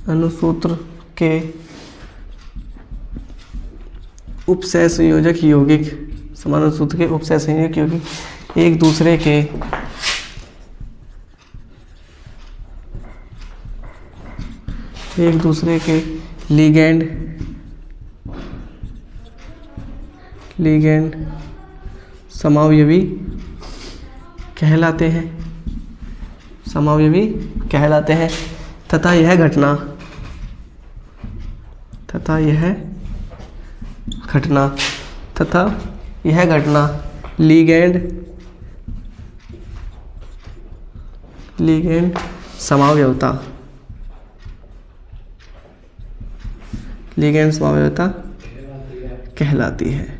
अनुसूत्र के उपसय संयोजक यौगिक, समान अनुसूत्र के उपसय संयोजक यौगिक एक दूसरे के लिगेंड समावयवी कहलाते हैं तथा यह घटना लिगेंड समावयवता कहलाती है।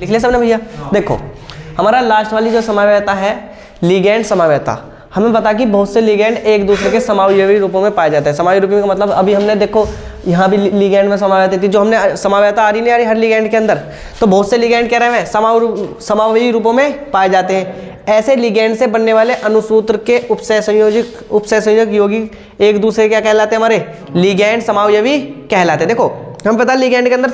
लिख लिया सबने भैया। देखो हमारा लास्ट वाली जो समावयवता है लिगेंड समावयवता, हमें पता कि बहुत से लिगेंड एक दूसरे के समावयवी रूपों में पाए जाते हैं। समावयवी रूपों का मतलब अभी हमने देखो यहाँ भी लिगेंड में समावयवता थी, जो हमने समावयवता आ रही नहीं आ रही हर लिगेंड के अंदर, तो बहुत से लिगेंड कह रहे हैं समावयवी रूपों में पाए जाते हैं। ऐसे लिगेंड से बनने वाले अनुसूत्र के उपसय संयोजक यौगिक एक दूसरे क्या कहलाते हैं, हमारे लिगेंड समावयवी कहलाते हैं। देखो हम पता है लिगेंड के अंदर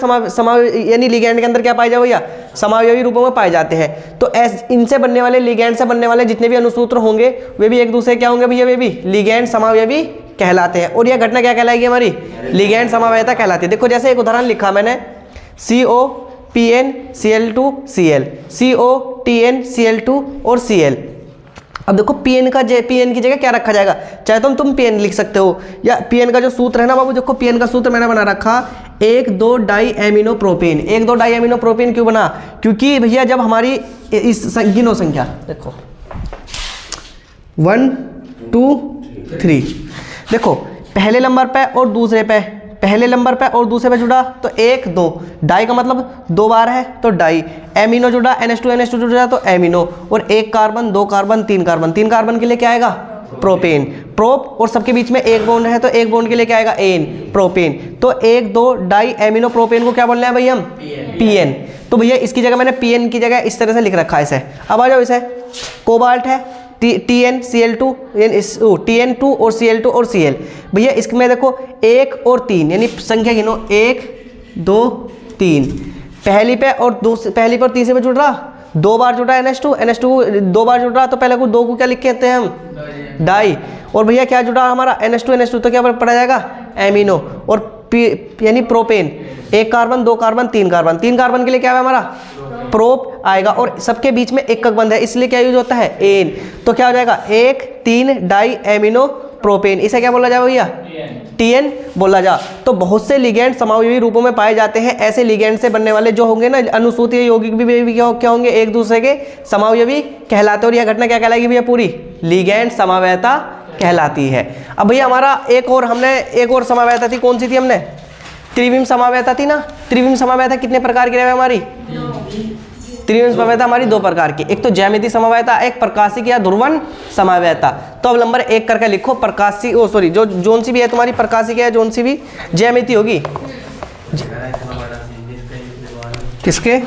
यानी लिगेंड के अंदर क्या पाए जाए भैया, समावयवी रूपों में पाए जाते हैं। तो इनसे बनने वाले लिगेंड से बनने वाले जितने भी अनुसूत्र होंगे वे भी एक दूसरे क्या होंगे भैया, वे भी लिगेंड समावयवी कहलाते हैं। और यह घटना क्या कहलाएगी, हमारी लिगेंड समावयवता कहलाती है। देखो जैसे एक उदाहरण लिखा मैंने COPnCl2 Cl, COTnCl2 और Cl। अब देखो पीएन की जगह क्या रखा जाएगा, चाहे तो तुम पीएन लिख सकते हो, या पीएन का जो सूत्र है ना बाबू, देखो पीएन का सूत्र मैंने बना रखा 1,2 diaminopropane. 1,2 diaminopropane क्यों बना, क्योंकि भैया जब हमारी इस गिनो संख्या देखो 1 2 3, देखो पहले नंबर पे और दूसरे पे, पहले नंबर पे और दूसरे पे जुड़ा तो 1 2, डाई का मतलब 2 बार है तो डाई, एमिनो जुड़ा NH2 जुड़ा तो एमिनो, और 1 कार्बन 2 कार्बन 3 कार्बन, 3 कार्बन के लिए क्या आएगा, प्रोपेन। प्रोप और सबके बीच में एक बॉन्ड है तो एक बॉन्ड के लिए क्या आएगा, एन, प्रोपेन। तो 1 2 डाई एमिनो प्रोपेन को क्या बोल रहे हैं भाई हम, पीएन। तो भैया इसकी जगह मैंने पीएन की जगह इस तरह से लिख रखा है इसे। अब आ जाओ इसे, कोबाल्ट है TnCl2 TN2 और Cl2 और Cl। भैया इसमें देखो 1 और 3 यानी संख्या गिनो 1 2 3, पहली पे और पहली पर तीसरे पे जुड़ रहा, 2 बार जुड़ा NH2 2 बार जुड़ रहा, तो पहले को 2 को क्या लिख के आते हैं हम डाई। और भैया क्या जुड़ा हमारा NH2 तो क्या पड़ा जाएगा एमिनो। और यानी propane, 1 carbon 2 carbon 3 carbon, 3 carbon के लिए क्या है हमारा प्रोप आएगा, और सबके बीच में एकक बंध है इसलिए क्या यूज होता है एन। तो क्या हो जाएगा 1 3 डाई एमिनो प्रोपेन, इसे क्या बोला जाए भैया TN बोला जा। तो बहुत से लिगेंड समावयवी रूपों में पाए जाते हैं। ऐसे लिगेंड से बनने वाले जो होंगे ना अनुसूत या यौगिक भी क्या होंगे एक दूसरे के समावयवी कहलाते हैं। और यह घटना क्या कहलाएगी भैया पूरी लिगेंड समवायता कहलाती है। अब भैया हमारा एक और समवायता थी, कौन सी थी हमने त्रिविम समवायता थी ना। त्रिविम समवायता कितने प्रकार की रहे हमारी, त्रिविम समवायता हमारी 2 प्रकार की, एक तो ज्यामितीय समवायता, एक प्रकाशिक या ध्रुवण समवायता। तो अब नंबर 1 करके लिखो प्रकाशिक जो जोन सी भी है तुम्हारी प्रकाशिक है, जोन सी भी ज्यामितीय होगी किसके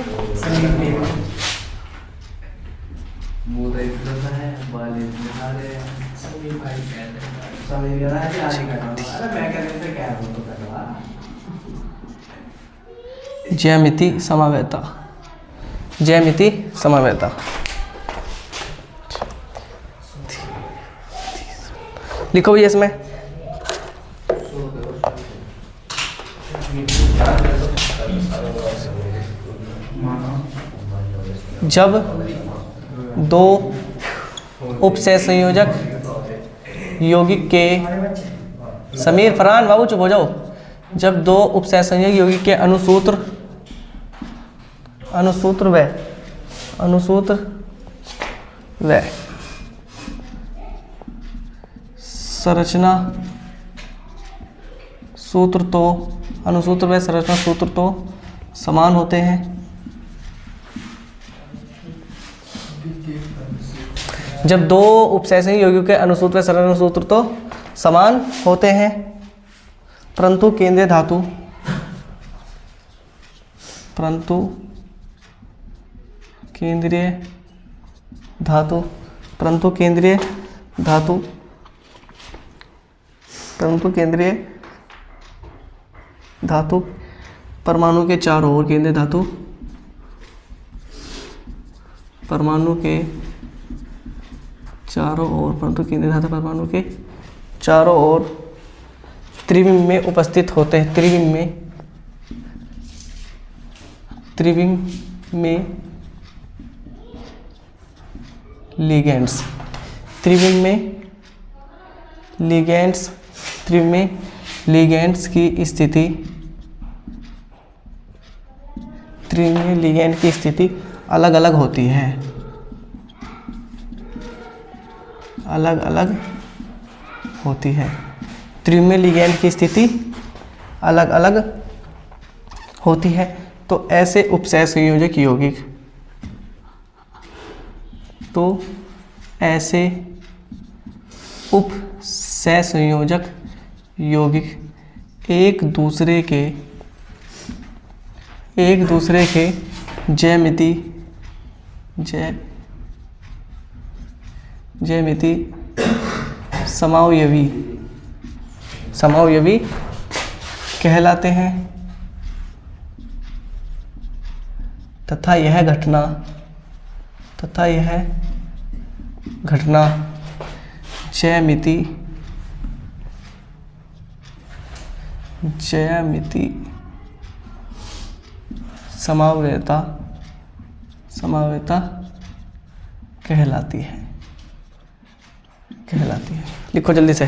ज्यामितीय समवायता, ज्यामितीय समवायता। लिखो भैया इसमें जब 2 उपसय संयोजक यौगिक के समीर फरहान बाबू चुप हो जाओ। जब 2 उपसय संयोजक यौगिक के अनुसूत्र व संरचना सूत्र तो अनुसूत्र व संरचना सूत्र तो समान होते हैं। जब 2 उपसय संयोजक यौगिकों के अनुसूत्र व संरचना सूत्र तो समान होते हैं, परंतु केंद्रीय धातु परमाणु के चारों ओर केंद्रीय धातु परमाणु के चारों ओर त्रिविम में उपस्थित होते हैं। त्रिविम में लिगेंड्स की स्थिति अलग अलग होती है। त्रिविम में लिगेंड की स्थिति अलग अलग होती है। तो ऐसे उपसय संयोजक यौगिक एक दूसरे के ज्यामिति समावयवी कहलाते हैं तथा यह घटना ज्यामिति समवायता कहलाती है। लिखो जल्दी से।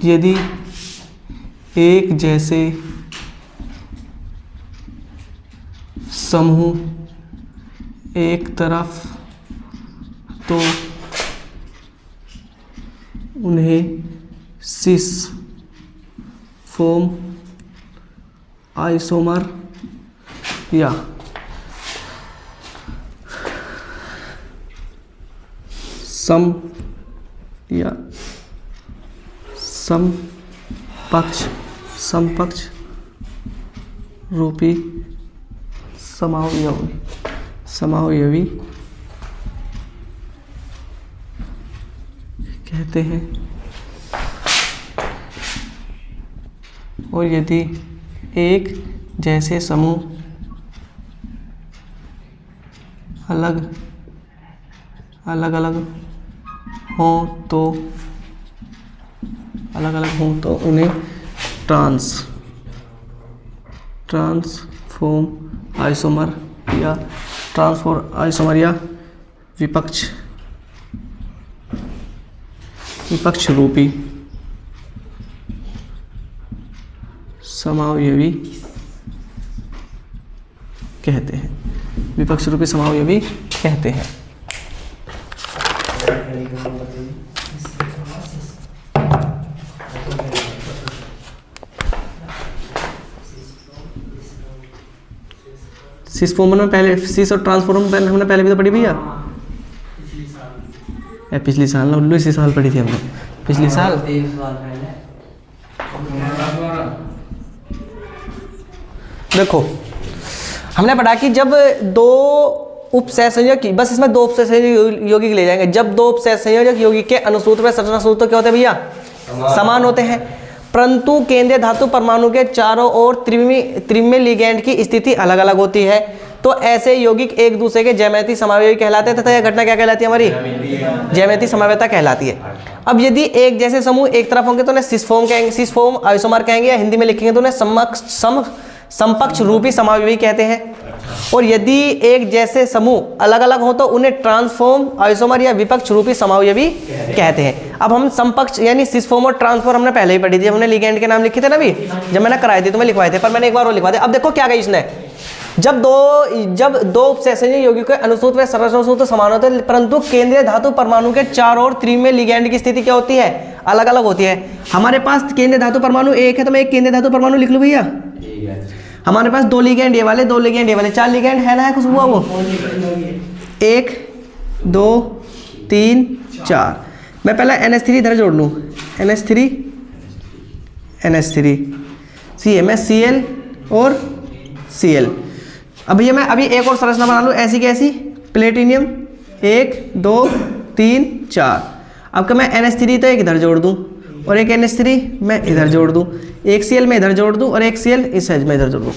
यदि एक जैसे समूह एक तरफ तो उन्हें सिस फॉर्म आइसोमर या सम या समपक्ष रूपी समावयवी कहते हैं। और यदि एक जैसे समूह अलग अलग हों तो उन्हें ट्रांसफॉर्म आइसोमर या विपक्ष रूपी समावयवी कहते हैं। विपक्ष रूपी समावयवी कहते हैं। सिस फॉर्म में पहले सिस और ट्रांसफॉर्म हमने पहले भी तो पढ़ी भैया। पिछली साल ना उल्लू इसी साल पढ़ी थी हमने पिछली साल। देखो हमने पढ़ा कि जब दो उपसय संयोजक की, बस इसमें दो उपसय संयोजक यौगिक ले जाएंगे। जब दो उपसय संयोजक यौगिक के अनुसूत्र व संरचना सूत्र क्या होते हैं भैया? समान होते हैं, परंतु केंद्रीय धातु परमाणु के चारों ओर त्रिविमीय लिगैंड की स्थिति अलग अलग होती है। तो ऐसे यौगिक एक दूसरे के ज्यामितीय समावयवी कहलाते हैं तथा यह घटना क्या कहलाती है? हमारी ज्यामितीय समावयवता कहलाती है। अब यदि एक जैसे समूह एक तरफ होंगे तो उन्हें सिस फॉर्म कहेंगे, सिस फॉर्म आइसोमर कहेंगे, या हिंदी में लिखेंगे तो उन्हें समपक्ष रूपी समावयवी कहते हैं। और यदि एक जैसे समूह अलग अलग हो तो उन्हें ट्रांसफॉर्म आइसोमर या विपक्ष रूपी समावयवी कहते हैं। अब हम समपक्ष यानी सिस फॉर्म और ट्रांसफॉर्म हमने पहले ही पढ़ी थी, हमने लिगैंड के नाम लिखे थे ना भी, जब मैंने कराए थे तो मैं लिखवाए थे, पर मैंने एक बार और लिखवा दिया। अब देखो क्या कही इसने, जब दो उपसय संयोजक यौगिक के अनुसूत्र व संरचना सूत्र समान होते हैं, परंतु केंद्रीय धातु परमाणु के चारों ओर त्रिविमीय लिगैंड की स्थिति क्या होती है? अलग अलग होती है। हमारे पास केंद्रीय धातु परमाणु एक है तो मैं एक केंद्रीय धातु परमाणु लिख लूं भैया। हमारे पास दो लिगैंड ये वाले, दो लिगैंड ये वाले, चार लिगैंड है ना, है खुशबू वो 1 2 3 4। मैं पहले NH3 इधर जोड़ लूँ, NH3 CmHCl और Cl। अब भैया मैं अभी एक और संरचना बना लूँ ऐसी कैसी, प्लेटिनियम 1 2 3 4। अब क्या मैं NH3 तो एक इधर जोड़ दूँ और एक NH3 मैं इधर जोड़ दूँ, एक Cl मैं इधर जोड़ दूँ और एक Cl इस में इधर जोड़ दूँ।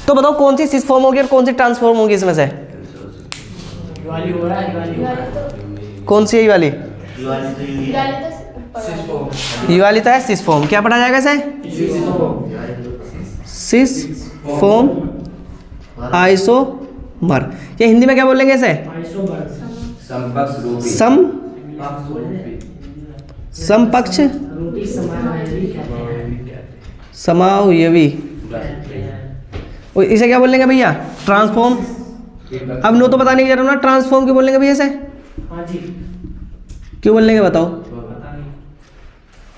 तो बताओ कौन सी सिस फॉर्म होगी और कौन सी ट्रांसफॉर्म होगी इसमें से? कौन सी ये वाली? ये वाली तो है सिस फॉर्म। क्या पढ़ा जाएगा इसे? Cis form isomer. ये हिंदी में क्या बोलेंगे इसे? समपक्ष समावयवी। और इसे क्या बोलेंगे भैया? ट्रांसफॉर्म। अब नो तो बताने की जरूरत ना, ट्रांसफॉर्म क्यों बोलेंगे भैया इसे? क्यों बोलेंगे बताओ?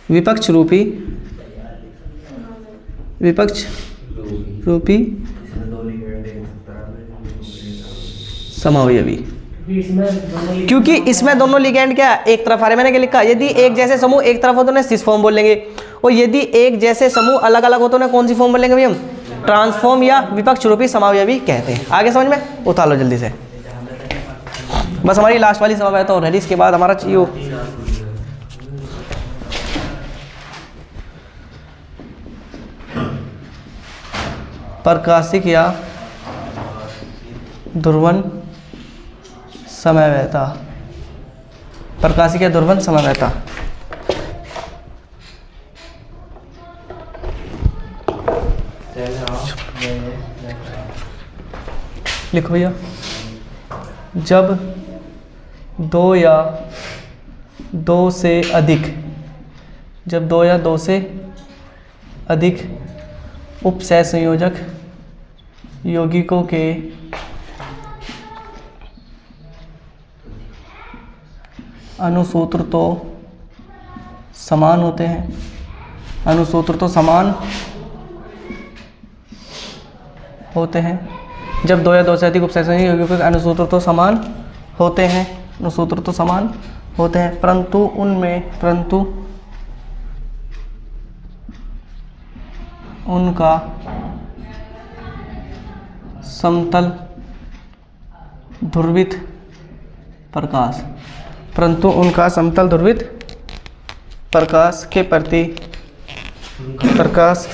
विपक्ष रूपी समावयवी, क्योंकि इसमें दोनों लिगैंड क्या एक तरफ आ रहे। मैंने क्या लिखा? यदि एक जैसे समूह एक तरफ हो तो उन्हें सिस फॉर्म बोलेंगे, और यदि एक जैसे समूह अलग अलग हो तो उन्हें कौन सी फॉर्म बोलेंगे भैया? हम ट्रांसफॉर्म या विपक्ष रूपी समावयवी कहते हैं। आगे समझ में? उतार लो जल्दी से, बस हमारी लास्ट वाली समावयवता और है, इसके बाद हमारा चाहिए प्रकाशिक या ध्रुवन समवयवता। प्रकाशिक या ध्रुवन समवयवता। लिखो भैया, जब दो या दो से अधिक उपसय संयोजक यौगिकों के अनुसूत्र तो समान होते हैं, जब दो या दो से अधिक उपसय संयोजक यौगिकों के अनुसूत्र तो समान होते हैं, परंतु उनका समतल ध्रुवित प्रकाश, प्रकाश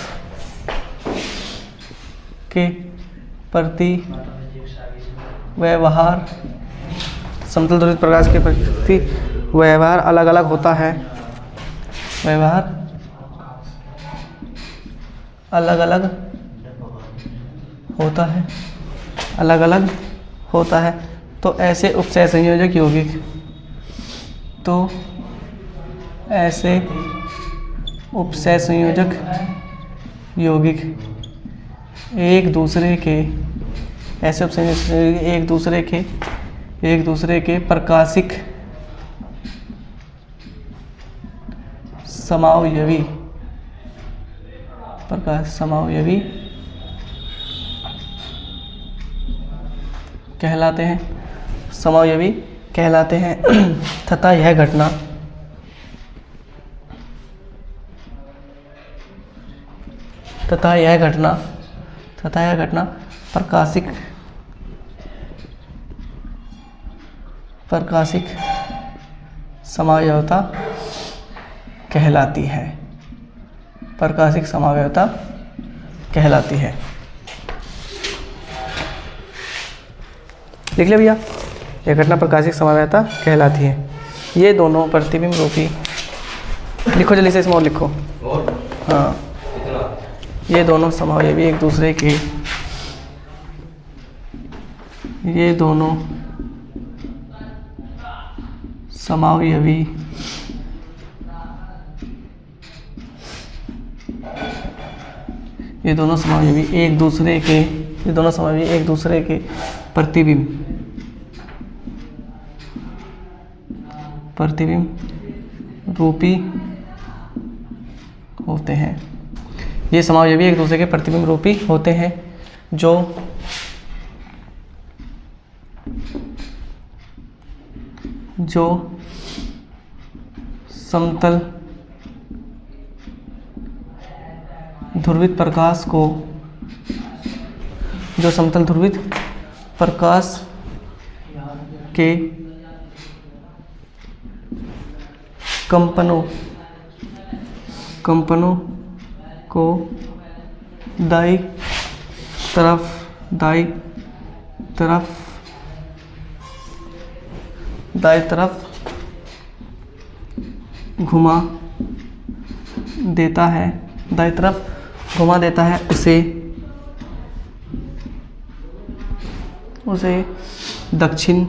के प्रति व्यवहार, समतल ध्रुवित प्रकाश के प्रति व्यवहार अलग अलग होता है, अलग अलग होता है। तो ऐसे उपसय संयोजक यौगिक एक दूसरे के प्रकाशिक समावयवी कहलाते हैं तथा यह घटना प्रकाशिक समावयवता कहलाती है। लिख ले भैया, यह घटना प्रकाशिक समावयवता कहलाती है। ये दोनों प्रतिबिंब रूपी, लिखो जल्दी से, इसमें और लिखो। हाँ, ये दोनों समावयवी एक दूसरे के एक दूसरे के प्रतिबिंब रूपी होते हैं। ये समावयवी एक दूसरे के प्रतिबिंब रूपी होते हैं जो समतल ध्रुवित प्रकाश के कंपनों को दाई तरफ घुमा देता है, उसे दक्षिण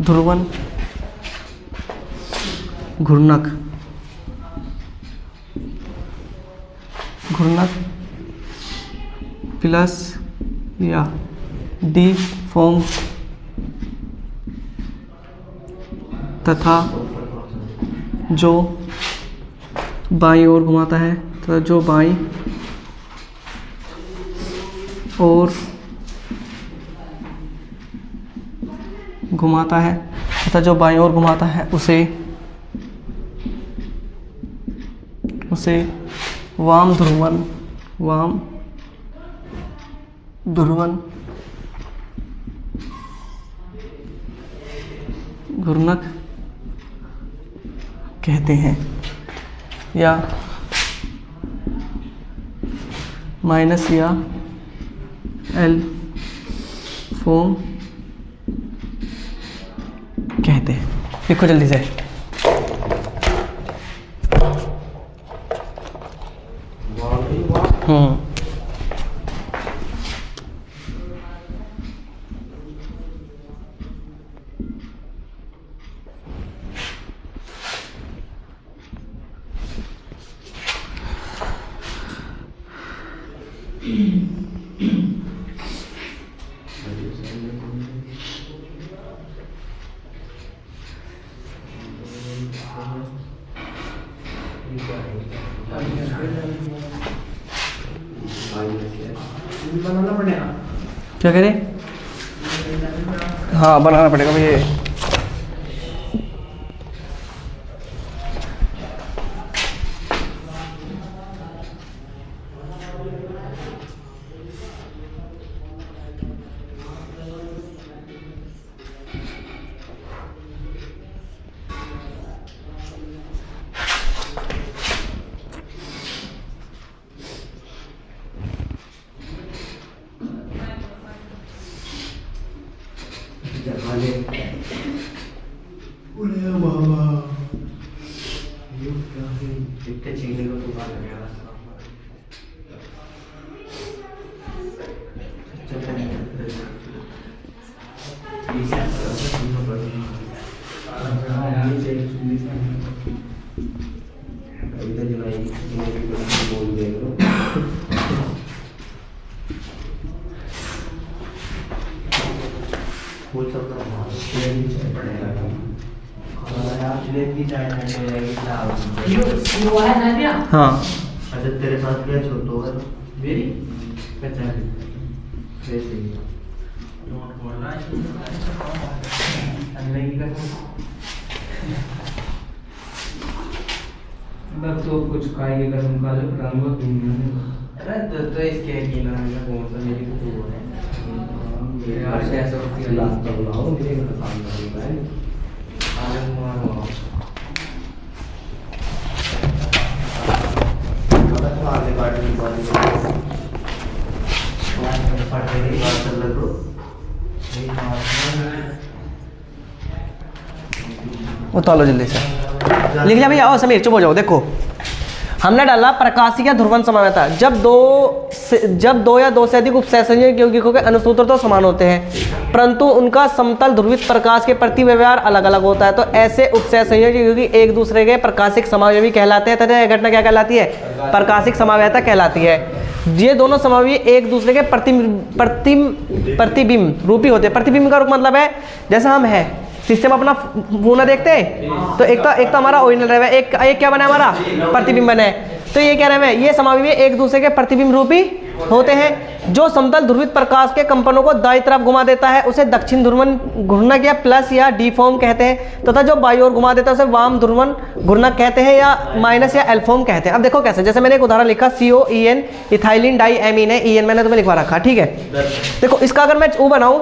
ध्रुवन घूर्णक प्लस या डी फॉर्म तथा जो बाईं ओर घुमाता है तथा जो बाईं ओर घुमाता है उसे वाम ध्रुवन घूर्णक कहते हैं, या माइनस या एल फॉर्म कहते हैं। लिखो जल्दी से। क्या करें? हाँ बनाना पड़ेगा भैया। हाँ अच्छा तेरे साथ क्या छोटो है मेरी तो कुछ खाएंगे गरम का जो रंग अरे तो इसके की ना कौन सा मेरी तो है यार कैसे होती है लास्ट तक लाओ मेरे को सामने है आलम मारो आगे काटने की बात पढ़ने की बात चल रहा तो उतारो जल्दी से लिख लिया भैया। आओ समीर चुप हो जाओ। देखो हमने डाला प्रकाशिका ध्रुवन समावयता। जब दो या दो से अधिक उपसहसंयोजक यौगिकों के अनुसूत्र तो समान होते हैं परंतु उनका समतल ध्रुवित प्रकाश के प्रति व्यवहार अलग अलग होता है तो ऐसे उपसहसंयोजक यौगिक एक दूसरे के प्रकाशिक समावयवी कहलाते हैं तथा यह घटना क्या कहलाती है? प्रकाशिक समावयता कहलाती है। ये दोनों समावयवी एक दूसरे के प्रतिबिंब रूपी होते हैं। प्रतिबिंब का रूप मतलब है जैसा हम है सिस्टम अपना नमूना देखते हैं तो एक तो हमारा ओरिजिनल है, एक क्या बना है हमारा प्रतिबिंब बना है। तो ये क्या है ये समावयवी एक दूसरे के प्रतिबिंब रूपी होते हैं। जो समतल ध्रुवित प्रकाश के कंपनों को दाईं तरफ घुमा देता है उसे दक्षिण ध्रुवन घूर्णक या प्लस या डी फॉर्म कहते हैं तथा जो बाईं ओर घुमा देता है उसे वाम ध्रुवन घूर्णक कहते हैं या माइनस या एल फॉर्म कहते हैं। अब देखो कैसे, जैसे मैंने एक उदाहरण लिखा COEN इथाइलिन डाई एमीन है, EN मैंने तुम्हें लिखवा रखा, ठीक है। देखो इसका अगर मैं O बनाऊं,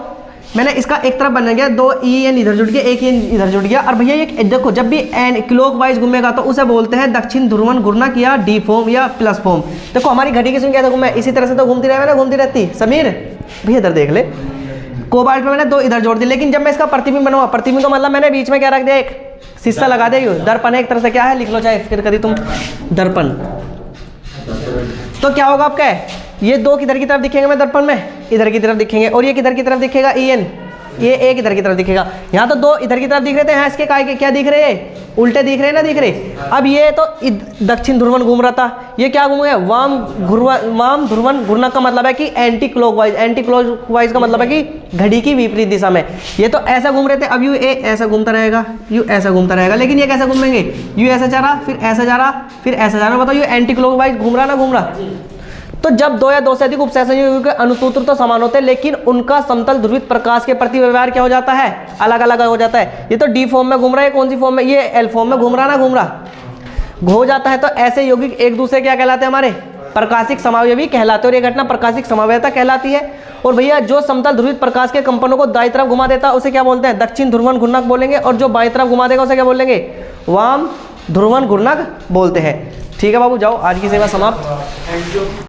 मैंने इसका एक तरफ बन गया, 2 EN इधर जुड़ गया, 1 EN इधर जुड़ गया। और भैया ये देखो जब भी एन क्लॉकवाइज घूमेगा तो उसे बोलते हैं दक्षिण ध्रुवन घूर्णक या डी फॉर्म या प्लस फॉर्म। देखो हमारी घड़ी की सुन क्या था घूमे इसी तरह से तो घूमती रहे, मैंने घूमती रहती। समीर भैया इधर देख ले, कोबाल्ट में मैंने 2 इधर जोड़ दी, लेकिन जब मैं इसका प्रतिबिंब बनवा, प्रतिबिंब का मतलब मैंने बीच में क्या रख दिया, एक शीशा लगा दिया। दर्पण है एक तरह से, क्या है लिख लो चाहे फिर कभी तुम, दर्पण। तो क्या होगा आपका, ये 2 किधर की तरफ दिखेंगे मैं दर्पण में, इधर की तरफ दिखेंगे, और ये किधर की तरफ दिखेगा EN, ये एक इधर की तरफ दिखेगा। यहाँ तो 2 इधर की तरफ दिख रहे थे, यहाँ इसके क्या दिख रहे हैं, उल्टे दिख रहे हैं ना, दिख रहे। अब ये तो दक्षिण ध्रुवन घूम रहा था, ये क्या घूम गया वाम ध्रुवन घूर्णक का मतलब है कि एंटी क्लॉकवाइज, एंटी क्लॉकवाइज का मतलब है कि घड़ी की विपरीत दिशा में। ये तो ऐसा घूम रहे थे, अब यू ऐसा घूमता रहेगा, यू ऐसा घूमता रहेगा, लेकिन ये कैसे घूमेंगे, यू ऐसा जा रहा, फिर ऐसा जा रहा, फिर ऐसा जा रहा। बताओ ये एंटी क्लॉकवाइज घूम रहा ना घूम रहा। तो जब 2 या 2 से अधिक उपसहसंयोजकों के अनुसूत्र तो समान होते हैं लेकिन उनका समतल ध्रुवित प्रकाश के प्रति व्यवहार क्या हो जाता है, अलग अलग हो जाता है। ये तो डी फॉर्म में घूम रहा है, कौन सी फॉर्म में, ये एल फॉर्म में घूम रहा ना घूम रहा हो जाता है। तो ऐसे यौगिक एक दूसरे क्या कहलाते हैं, हमारे प्रकाशिक समावयवी कहलाते हैं, और ये घटना प्रकाशिक समावयता कहलाती है। और भैया जो समतल ध्रुवित प्रकाश के कंपनों को दाईं तरफ घुमा देता है उसे क्या बोलते हैं, दक्षिण ध्रुवन घूर्णक बोलेंगे, और जो बाईं तरफ घुमा देगा उसे क्या बोलेंगे, वाम ध्रुवन घूर्णक बोलते हैं। ठीक है बाबू, जाओ आज की सेवा समाप्त।